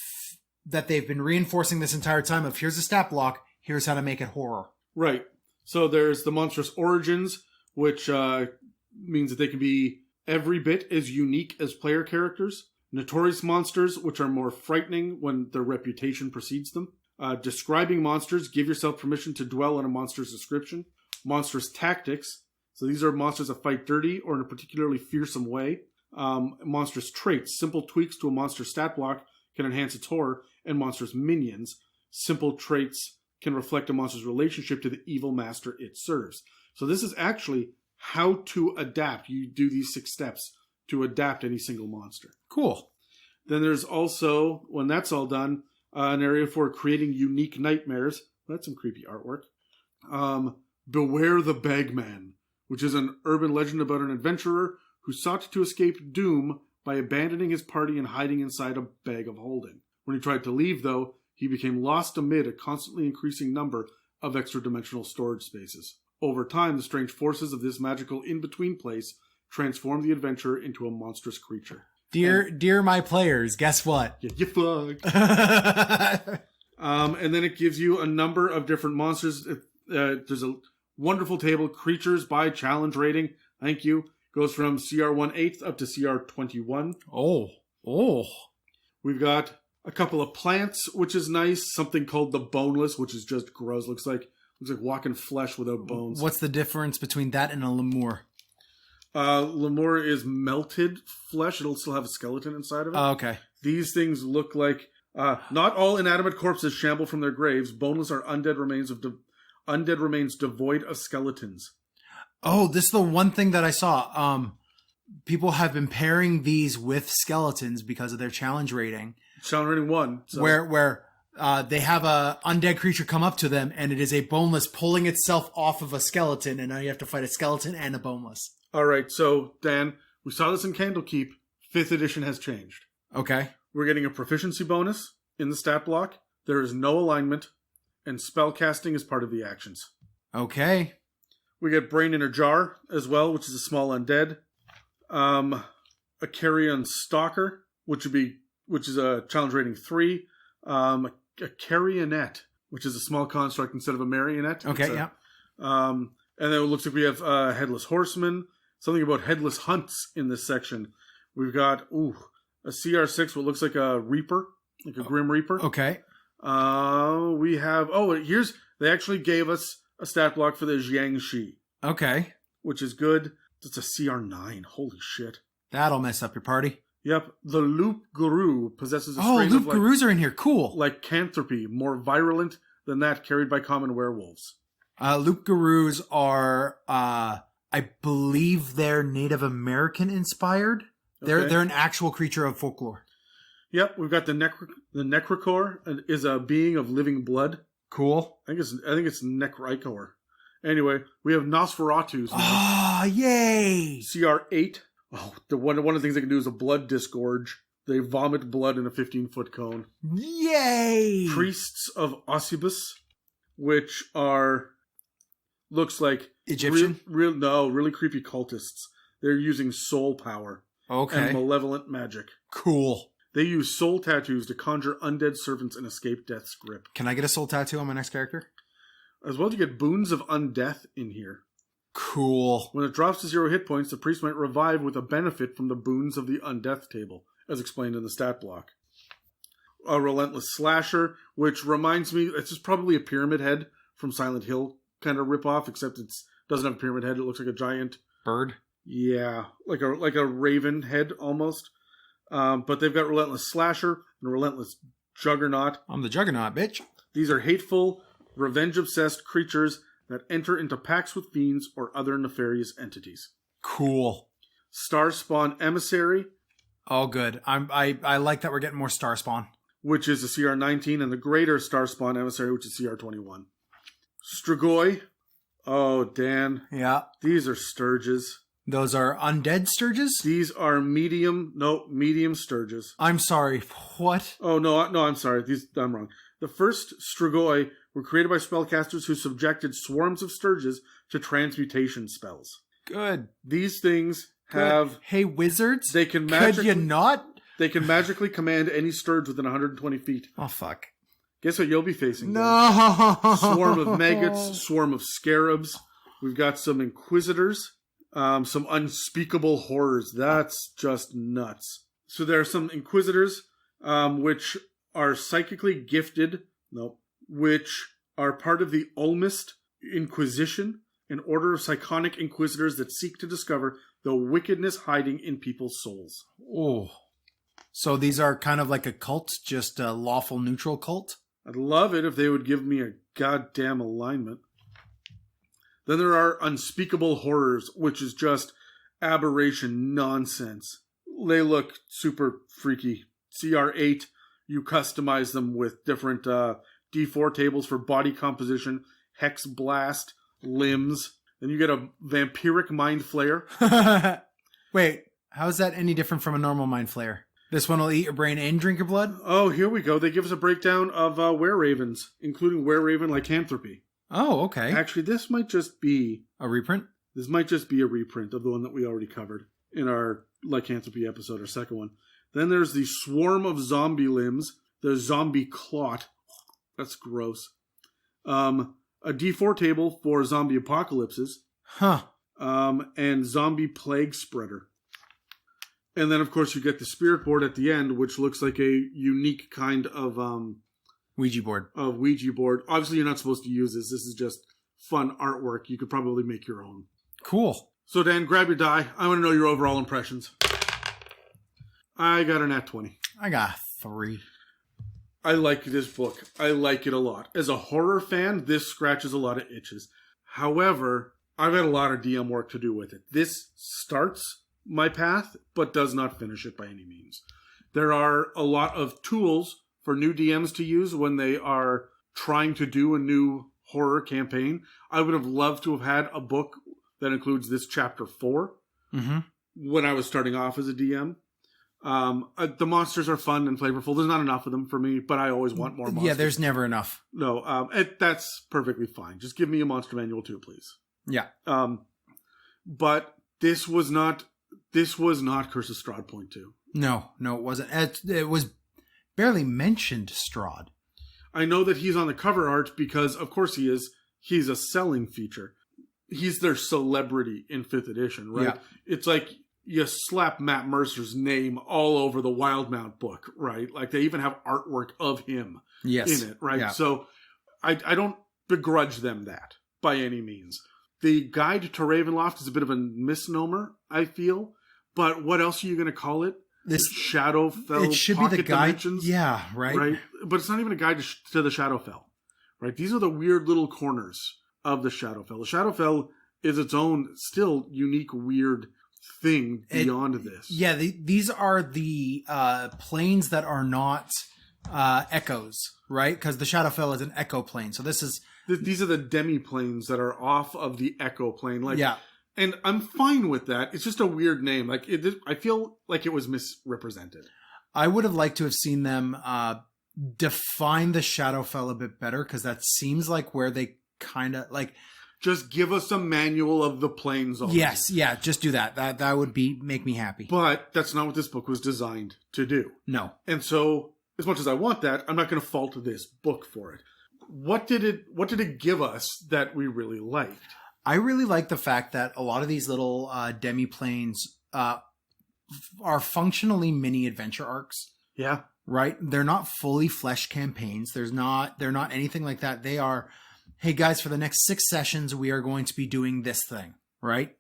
that they've been reinforcing this entire time of here's a stat block, here's how to make it horror. Right. So there's the monstrous origins, which means that they can be every bit as unique as player characters. Notorious monsters, which are more frightening when their reputation precedes them. Describing monsters, give yourself permission to dwell on a monster's description. Monstrous tactics, so these are monsters that fight dirty or in a particularly fearsome way. Monstrous traits, simple tweaks to a monster's stat block can enhance its horror. And monstrous minions, simple traits can reflect a monster's relationship to the evil master it serves. So this is actually how to adapt. You do these 6 steps to adapt any single monster. Cool. Then there's also, when that's all done, an area for creating unique nightmares. That's some creepy artwork. Beware the Bagman, which is an urban legend about an adventurer who sought to escape doom by abandoning his party and hiding inside a bag of holding. When he tried to leave, though, he became lost amid a constantly increasing number of extra-dimensional storage spaces. Over time, the strange forces of this magical in-between place transform the adventurer into a monstrous creature. Dear my players, guess what? Yeah, you fucked. And then it gives you a number of different monsters. There's a wonderful table, creatures by challenge rating. Thank you. Goes from CR 1/8 up to CR 21. Oh. We've got a couple of plants, which is nice. Something called the boneless, which is just gross. Looks like walking flesh without bones. What's the difference between that and a lemur? Lemur is melted flesh. It'll still have a skeleton inside of it. Oh, okay. These things look like not all inanimate corpses shamble from their graves. Boneless are undead remains devoid of skeletons. Oh, this is the one thing that I saw. People have been pairing these with skeletons because of their challenge rating. Challenge rating 1. So. Where they have a undead creature come up to them, and it is a boneless pulling itself off of a skeleton, and now you have to fight a skeleton and a boneless. All right, so Dan, we saw this in Candlekeep. 5th edition has changed. Okay. We're getting a proficiency bonus in the stat block. There is no alignment, and spell casting is part of the actions. Okay. We get Brain in a Jar as well, which is a small undead. A Carrion Stalker, which is a challenge rating 3. A Carrionet, which is a small construct instead of a marionette. Okay, yeah. And then it looks like we have Headless Horseman. Something about Headless Hunts in this section. We've got a CR6, what looks like a Reaper, like a Grim Reaper. Okay. We have they actually gave us a stat block for the Jiangshi. Okay. Which is good. It's a CR9. Holy shit. That'll mess up your party. Yep. The Loop Guru possesses a strain Loop of Gurus are in here. Cool. Lycanthropy, more virulent than that carried by common werewolves. Loop Gurus are, I believe they're Native American inspired. They're an actual creature of folklore. Yep. We've got the Necrocor is a being of living blood. Cool. I think it's Necricor. Anyway, we have Nosferatus. Oh, yay! CR8. Oh, one of the things they can do is a blood disgorge. They vomit blood in a 15-foot cone. Yay! Priests of Ossibus, which looks like Egyptian? Really creepy cultists. They're using soul power. Okay. And malevolent magic. Cool. They use soul tattoos to conjure undead servants and escape death's grip. Can I get a soul tattoo on my next character? As well as you get boons of undeath in here. Cool. When it drops to 0 hit points, the priest might revive with a benefit from the boons of the undeath table, as explained in the stat block. A Relentless Slasher, which reminds me, it's just probably a Pyramid Head from Silent Hill kind of ripoff, except it doesn't have a pyramid head. It looks like a giant bird. Yeah, like a raven head almost. But they've got Relentless Slasher and Relentless Juggernaut. I'm the Juggernaut, bitch. These are hateful, revenge-obsessed creatures that enter into pacts with fiends or other nefarious entities. Cool. Starspawn Emissary. Oh, good. I like that we're getting more Starspawn. Which is a CR19, and the Greater Starspawn Emissary, which is CR21. Strigoi. Oh, Dan. Yeah. These are Sturges. Those are undead Sturges? These are medium Sturges. I'm sorry, what? Oh, no, I'm sorry. I'm wrong. The first Strigoi were created by spellcasters who subjected swarms of Sturges to transmutation spells. Good. These things have... Hey, wizards? They can Could you not? They can magically command any Sturge within 120 feet. Oh, fuck. Guess what you'll be facing? No! Swarm of maggots, swarm of scarabs. We've got some Inquisitors. Some unspeakable horrors. That's just nuts. So there are some Inquisitors, which are psychically gifted, which are part of the Ulmist Inquisition, an order of psychonic inquisitors that seek to discover the wickedness hiding in people's souls. Oh. So these are kind of like a cult, just a lawful neutral cult? I'd love it if they would give me a goddamn alignment. Then there are Unspeakable Horrors, which is just aberration nonsense. They look super freaky. CR8, you customize them with different D4 tables for body composition, hex blast, limbs. Then you get a vampiric mind flayer. Wait, how is that any different from a normal mind flayer? This one will eat your brain and drink your blood? Oh, here we go. They give us a breakdown of were-ravens, including were-raven lycanthropy. Oh, okay. Actually, this might just be A reprint? a reprint of the one that we already covered in our lycanthropy episode, our second one. Then there's the Swarm of Zombie Limbs, the Zombie Clot. That's gross. A D4 table for zombie apocalypses. Huh. And Zombie Plague Spreader. And then, of course, you get the Spirit Board at the end, which looks like a unique kind of Ouija board. Ouija board. Obviously, you're not supposed to use this. This is just fun artwork. You could probably make your own. Cool. So, Dan, grab your die. I want to know your overall impressions. I got a nat 20. I got 3. I like this book. I like it a lot. As a horror fan, this scratches a lot of itches. However, I've had a lot of DM work to do with it. This starts my path, but does not finish it by any means. There are a lot of tools for new DMs to use when they are trying to do a new horror campaign. I would have loved to have had a book that includes this chapter 4 when I was starting off as a DM. The monsters are fun and flavorful. There's not enough of them for me, but I always want more monsters. Yeah, there's never enough. No, that's perfectly fine. Just give me a monster manual too, please. Yeah. But this was not Curse of Strahd Point 2. No, it wasn't. It was barely mentioned Strahd. I know that he's on the cover art because, of course, he is. He's a selling feature. He's their celebrity in 5th edition, right? Yeah. It's like you slap Matt Mercer's name all over the Wildmount book, right? Like they even have artwork of him in it, right? Yeah. So I don't begrudge them that by any means. The guide to Ravenloft is a bit of a misnomer, I feel. But what else are you going to call it? This Shadowfell. It should Pocket be the guide. Dimensions, Yeah, right. But it's not even a guide to the Shadowfell, right? These are the weird little corners of the Shadowfell. The Shadowfell is its own, still unique, weird thing beyond this. Yeah, these are the planes that are not echoes, right? Because the Shadowfell is an echo plane. So this is these are the demi-planes that are off of the echo plane. Like, yeah. And I'm fine with that. It's just a weird name. Like I feel like it was misrepresented. I would have liked to have seen them define the Shadowfell a bit better, because that seems like where they kind of like. Just give us a manual of the planes. Already. Yes, yeah, just do that. That would make me happy. But that's not what this book was designed to do. No. And so, as much as I want that, I'm not going to fault this book for it. What did it give us that we really liked? I really like the fact that a lot of these little demi-planes are functionally mini adventure arcs. Yeah. Right? They're not fully fleshed campaigns. They're not anything like that. They are, hey guys, for the next 6 sessions, we are going to be doing this thing. Right?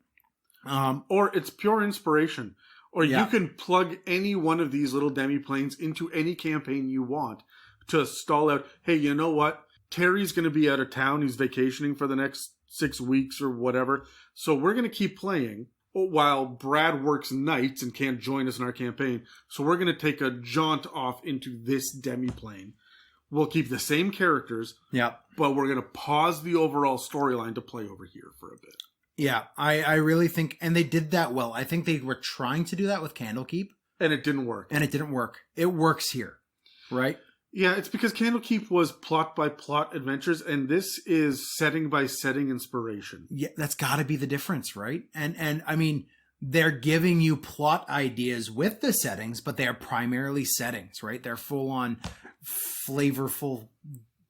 Or it's pure inspiration. Or yeah. You can plug any one of these little demi-planes into any campaign you want to stall out, hey, you know what? Terry's going to be out of town. He's vacationing for the next 6 weeks or whatever. So we're going to keep playing while Brad works nights and can't join us in our campaign. So we're going to take a jaunt off into this demi-plane. We'll keep the same characters. Yeah. But we're going to pause the overall storyline to play over here for a bit. Yeah, I really think, and they did that well. I think they were trying to do that with Candlekeep. And it didn't work. It works here, right? Yeah, it's because Candlekeep was plot by plot adventures, and this is setting by setting inspiration. Yeah, that's got to be the difference, right? And I mean, they're giving you plot ideas with the settings, but they're primarily settings, right? They're full on flavorful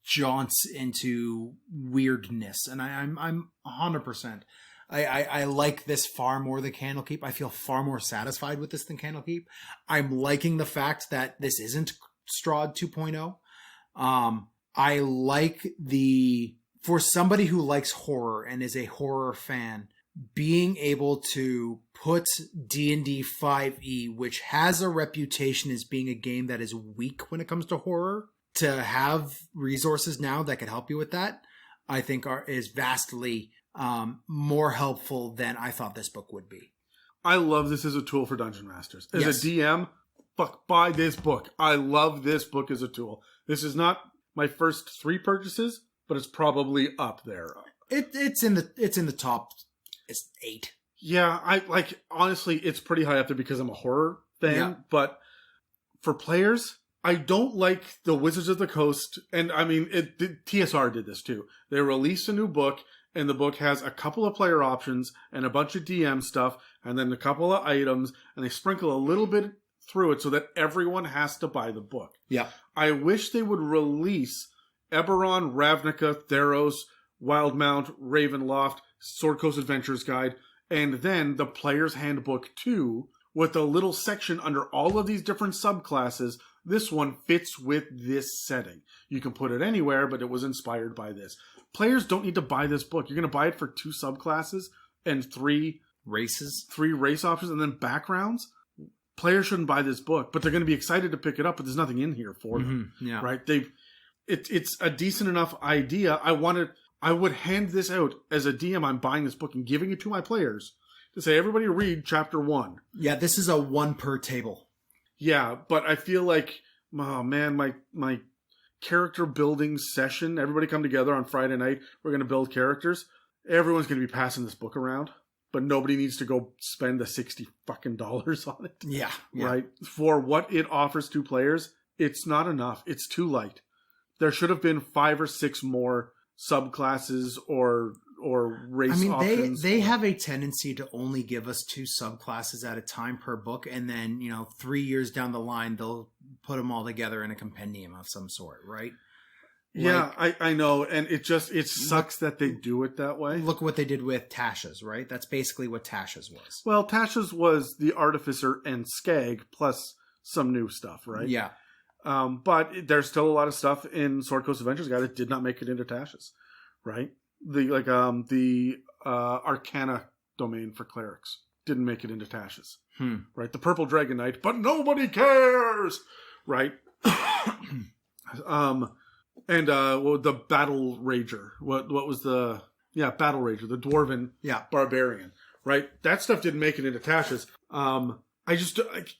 jaunts into weirdness, and I'm 100%. I like this far more than Candlekeep. I feel far more satisfied with this than Candlekeep. I'm liking the fact that this isn't Strahd 2.0. I like for somebody who likes horror and is a horror fan, being able to put D&D 5e, which has a reputation as being a game that is weak when it comes to horror, to have resources now that can help you with that, I think is vastly more helpful than I thought this book would be. I love this as a tool for Dungeon Masters. As Yes. a DM, buy this book. I love this book as a tool. This is not my first 3 purchases, but it's probably up there. It's in the top. It's 8. Yeah, honestly, it's pretty high up there because I'm a horror fan. Yeah. But for players, I don't like the Wizards of the Coast, and I mean, TSR did this too. They released a new book, and the book has a couple of player options and a bunch of DM stuff, and then a couple of items, and they sprinkle a little bit through it so that everyone has to buy the book. Yeah. I wish they would release Eberron, Ravnica, Theros, Wildmount, Ravenloft, Sword Coast Adventures Guide, and then the Player's Handbook 2 with a little section under all of these different subclasses. This one fits with this setting. You can put it anywhere, but it was inspired by this. Players don't need to buy this book. You're going to buy it for 2 subclasses and 3 races, 3 race options, and then backgrounds. Players shouldn't buy this book, but they're going to be excited to pick it up, but there's nothing in here for them. Mm-hmm. Yeah. Right? It's a decent enough idea. I would hand this out as a DM. I'm buying this book and giving it to my players to say, everybody read chapter 1. Yeah, this is a 1 per table. Yeah, but I feel like, oh man, my character building session, everybody come together on Friday night, we're going to build characters. Everyone's going to be passing this book around, but nobody needs to go spend the $60 fucking on it. Yeah. Right? For what it offers to players, it's not enough. It's too light. There should have been 5 or 6 more subclasses or race options. They have a tendency to only give us 2 subclasses at a time per book, and then 3 years down the line they'll put them all together in a compendium of some sort, right? Yeah, I know, and it sucks that they do it that way. Look what they did with Tasha's, right? That's basically what Tasha's was. Well, Tasha's was the Artificer and Skag plus some new stuff, right? Yeah. But there's still a lot of stuff in Sword Coast Adventures Guide that did not make it into Tasha's, right? The Arcana domain for clerics didn't make it into Tasha's, right? The Purple Dragon Knight, but nobody cares, right? And the Battle Rager. What was the Battle Rager, the Dwarven Barbarian, right? That stuff didn't make it into Tasha's.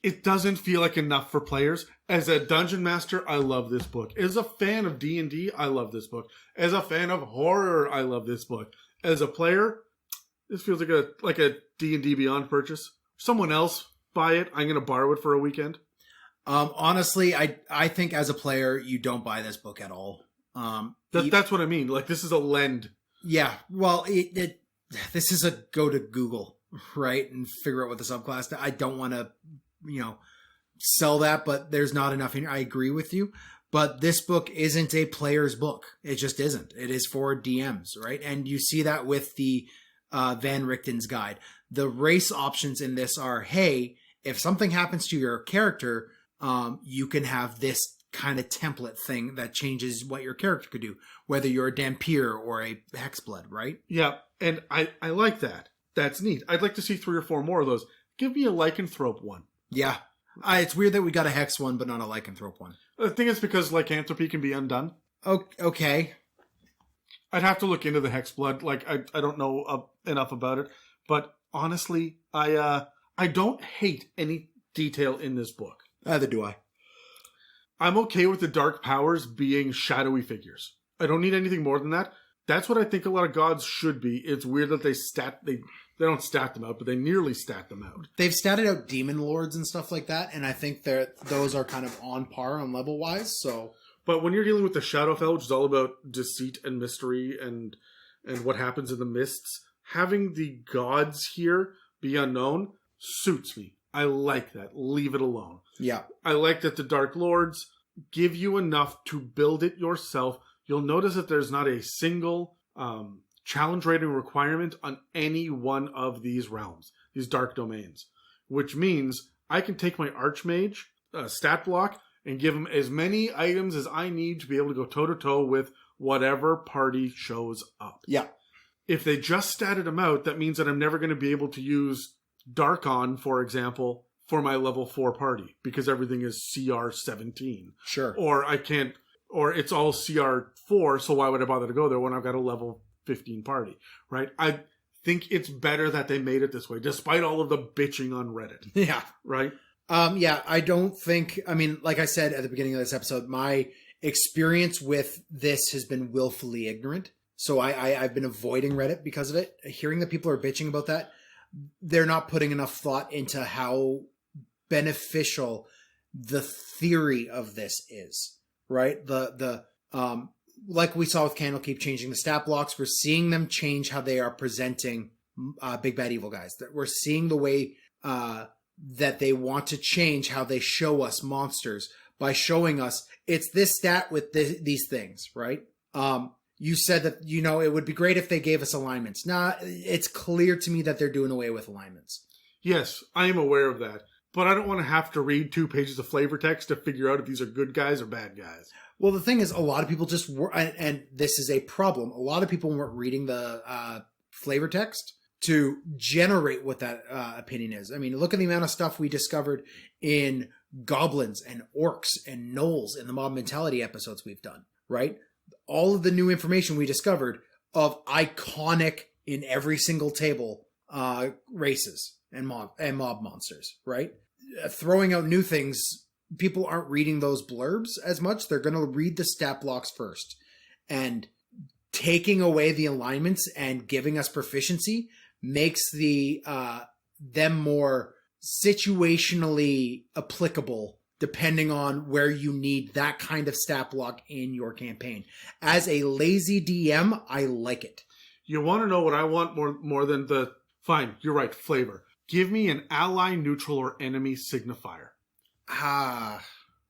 It doesn't feel like enough for players. As a dungeon master, I love this book. As a fan of D&D, I love this book. As a fan of horror, I love this book. As a player, this feels like a D&D Beyond purchase. Someone else buy it. I'm going to borrow it for a weekend. Honestly, I think as a player, you don't buy this book at all. That's what I mean. Like, this is a lend. Yeah. Well, this is a go to Google, right, and figure out what the subclass. I don't want to, sell that, but there's not enough in here. I agree with you, but this book isn't a player's book. It just isn't. It is for DMs, right? And you see that with the Van Richten's guide. The race options in this are, hey, if something happens to your character, you can have this kind of template thing that changes what your character could do, whether you're a Dhampir or a Hexblood, right? Yeah, and I like that. That's neat. I'd like to see 3 or 4 more of those. Give me a Lycanthrope one. Yeah. It's weird that we got a Hex one, but not a Lycanthrope one. I think it's because Lycanthropy can be undone. Okay. I'd have to look into the Hexblood. Like, I don't know enough about it. But honestly, I don't hate any detail in this book. Neither do I. I'm okay with the dark powers being shadowy figures. I don't need anything more than that. That's what I think a lot of gods should be. It's weird that they don't stat them out, but they nearly stat them out. They've statted out demon lords and stuff like that, and I think those are kind of on par on level wise. So, but when you're dealing with the Shadowfell, which is all about deceit and mystery and what happens in the mists, having the gods here be unknown suits me. I like that. Leave it alone. Yeah. I like that the Dark Lords give you enough to build it yourself. You'll notice that there's not a single challenge rating requirement on any one of these realms, these dark domains, which means I can take my Archmage stat block and give him as many items as I need to be able to go toe-to-toe with whatever party shows up. Yeah. If they just statted them out, that means that I'm never going to be able to use Darkon, for example, for my level 4 party, because everything is CR 17. Sure. Or I can't, or it's all CR 4, so why would I bother to go there when I've got a level 15 party, right? I think it's better that they made it this way, despite all of the bitching on Reddit. Yeah. Right? Yeah, I don't think, like I said at the beginning of this episode, my experience with this has been willfully ignorant. So I've been avoiding Reddit because of it. Hearing that people are bitching about that, they're not putting enough thought into how beneficial the theory of this is, right? Like we saw with Candlekeep changing the stat blocks, we're seeing them change how they are presenting big bad evil guys. That we're seeing the way that they want to change how they show us monsters by showing us it's this stat with these things, right? You said that, it would be great if they gave us alignments. Nah, it's clear to me that they're doing away with alignments. Yes, I am aware of that. But I don't want to have to read 2 pages of flavor text to figure out if these are good guys or bad guys. Well, the thing is, a lot of people just were, and this is a problem, a lot of people weren't reading the flavor text to generate what that opinion is. I mean, look at the amount of stuff we discovered in goblins and orcs and gnolls in the Mob Mentality episodes we've done, right? All of the new information we discovered of iconic in every single table races and mob monsters, right? Throwing out new things, people aren't reading those blurbs as much. They're going to read the stat blocks first. And taking away the alignments and giving us proficiency makes them more situationally applicable depending on where you need that kind of stat block in your campaign. As a lazy DM, I like it. You want to know what I want more than the... Fine, you're right, flavor. Give me an ally, neutral, or enemy signifier.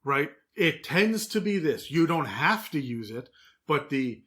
Right? It tends to be this. You don't have to use it, but the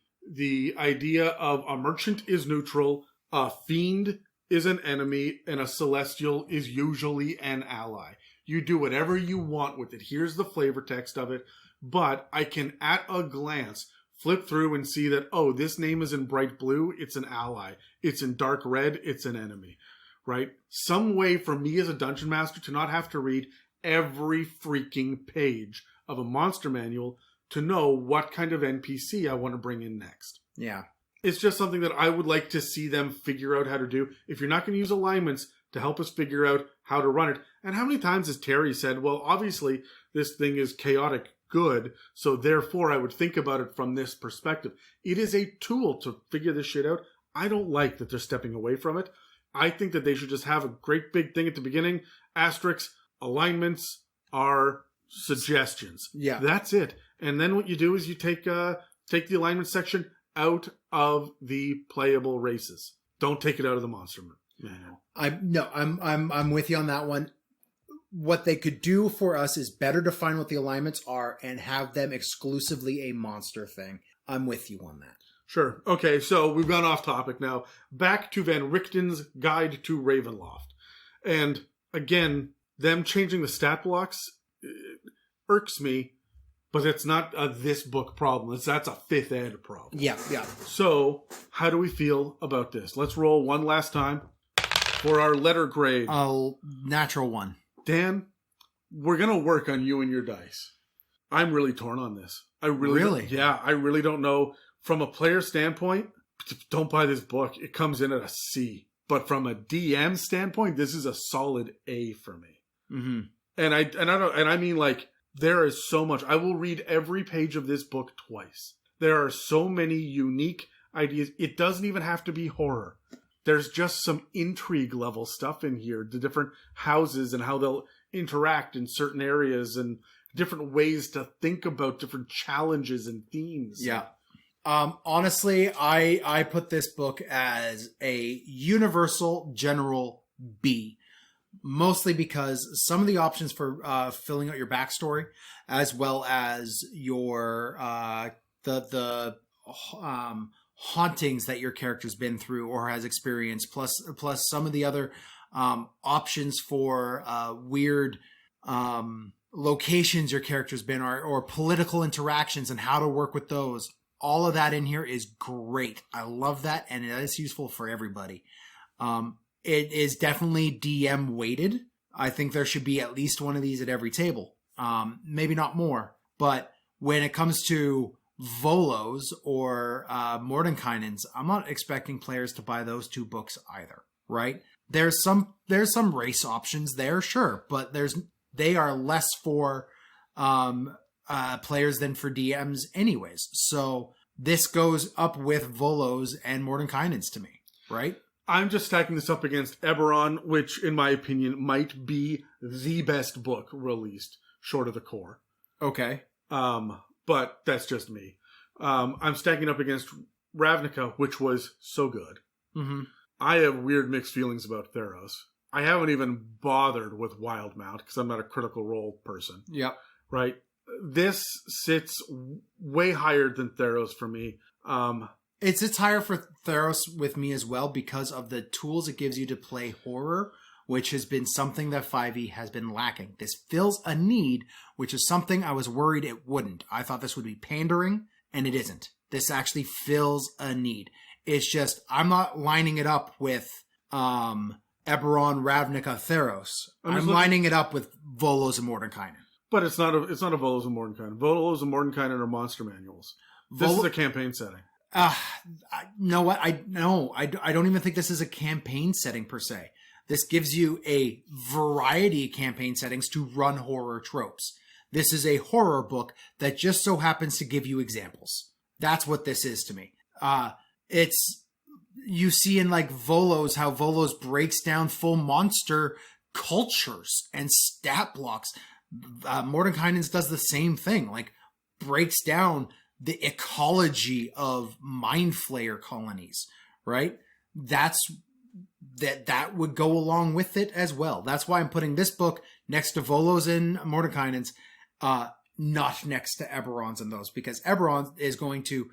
idea of a merchant is neutral, a fiend is an enemy, and a celestial is usually an ally. You do whatever you want with it. Here's the flavor text of it, but I can, at a glance, flip through and see that, oh, this name is in bright blue, it's an ally. It's in dark red, it's an enemy. Right? Some way for me as a dungeon master to not have to read every freaking page of a monster manual to know what kind of NPC I want to bring in next. Yeah. It's just something that I would like to see them figure out how to do. If you're not going to use alignments to help us figure out how to run it. And how many times has Terry said, well, obviously this thing is chaotic good, so therefore I would think about it from this perspective. It is a tool to figure this shit out. I don't like that they're stepping away from it. I think that they should just have a great big thing at the beginning. Asterisks, alignments are suggestions. Yeah. That's it. And then what you do is you take the alignment section out of the playable races. Don't take it out of the monster manual. I'm with you on that one. What they could do for us is better define what the alignments are and have them exclusively a monster thing. I'm with you on that. Sure. Okay, so we've gone off topic now. Back to Van Richten's Guide to Ravenloft. And again, them changing the stat blocks irks me, but it's not a this book problem. That's a 5th ed problem. Yeah. So, how do we feel about this? Let's roll one last time for our letter grade. Natural 1. Dan, we're going to work on you and your dice. I'm really torn on this. I really? Yeah, I really don't know. From a player standpoint, don't buy this book. It comes in at a C. But from a DM standpoint, this is a solid A for me. Mm-hmm. And I mean, like, there is so much. I will read every page of this book twice. There are so many unique ideas. It doesn't even have to be horror. There's just some intrigue level stuff in here. The different houses and how they'll interact in certain areas and different ways to think about different challenges and themes. Yeah. Honestly, I put this book as a universal general B. Mostly because some of the options for filling out your backstory, as well as your the hauntings that your character's been through or has experienced, plus some of the other options for weird locations your character's been, or political interactions and how to work with those. All of that in here is great. I love that, and it is useful for everybody. It is definitely DM weighted. I think there should be at least one of these at every table. Maybe not more. But when it comes to Volos or Mordenheims, I'm not expecting players to buy those 2 books either, right? There's some race options there, sure, but they are less for players than for DMs anyways. So this goes up with Volos and Mordenheims to me, right? I'm just stacking this up against Eberron, which, in my opinion, might be the best book released. short of the core. Okay. But that's just me. I'm stacking up against Ravnica, which was so good. Mm-hmm. I have weird mixed feelings about Theros. I haven't even bothered with Wildmount because I'm not a Critical Role person. Yep. Right? This sits way higher than Theros for me. It sits higher for Theros with me as well because of the tools it gives you to play horror, which has been something that 5e has been lacking. This fills a need, which is something I was worried it wouldn't. I thought this would be pandering, and it isn't. This actually fills a need. It's just, I'm not lining it up with Eberron, Ravnica, Theros. I'm lining it up with Volos and Mordenheim. But it's not a Volos and Mordenheim. Volos and Mordenheim are monster manuals. This is a campaign setting. Know what? I don't even think this is a campaign setting per se. This gives you a variety of campaign settings to run horror tropes. This is a horror book that just so happens to give you examples. That's what this is to me. It's, you see in like Volos, how Volos breaks down full monster cultures and stat blocks. Mordenkainen's does the same thing, like breaks down the ecology of mind flayer colonies, right? That would go along with it as well. That's why I'm putting this book next to Volos and Mordenkainen's, not next to Eberron's and those, because Eberron is going to,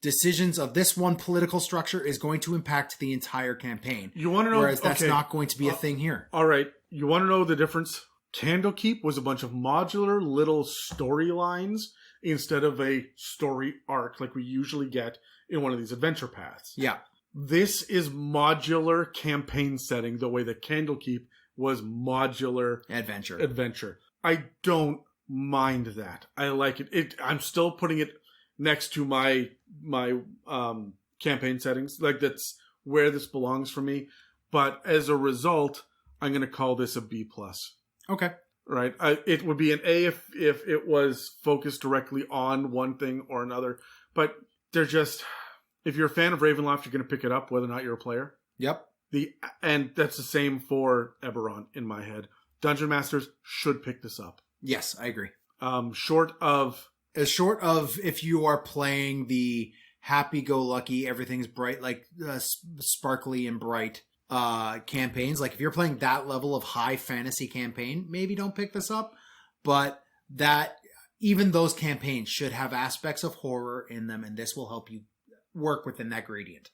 decisions of this one political structure is going to impact the entire campaign. You want to know? Whereas that's not going to be a thing here. All right. You want to know the difference? Candlekeep was a bunch of modular little storylines instead of a story arc like we usually get in one of these adventure paths. Yeah. This is modular campaign setting the way that Candlekeep was modular adventure. I don't mind that. I like it. I'm still putting it next to my campaign settings. Like, that's where this belongs for me. But as a result, I'm going to call this a B+. Okay. Right? It would be an A if it was focused directly on one thing or another. But they're just... If you're a fan of Ravenloft, you're going to pick it up whether or not you're a player. Yep. And that's the same for Eberron in my head. Dungeon Masters should pick this up. Yes, I agree. Short of if you are playing the happy-go-lucky, everything's bright, like sparkly and bright campaigns. Like if you're playing that level of high fantasy campaign, maybe don't pick this up. But that even those campaigns should have aspects of horror in them, and this will help you work within that gradient.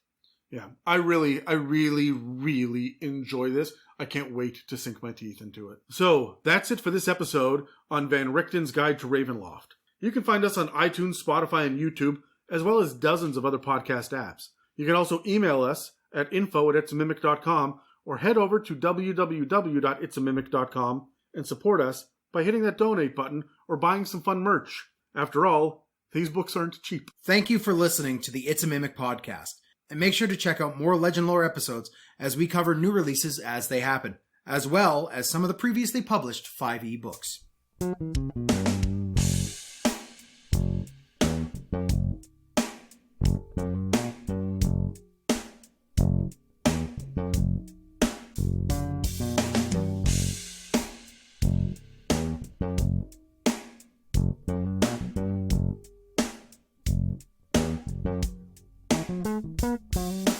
Yeah, I really, really enjoy this. I can't wait to sink my teeth into it. So that's it for this episode on Van Richten's Guide to Ravenloft. You can find us on iTunes, Spotify, and YouTube, as well as dozens of other podcast apps. You can also email us at info@itsamimic.com or head over to www.itsamimic.com and support us by hitting that donate button or buying some fun merch. After all, these books aren't cheap. Thank you for listening to the It's a Mimic podcast. And make sure to check out more Legend Lore episodes as we cover new releases as they happen, as well as some of the previously published 5e books. Thank you.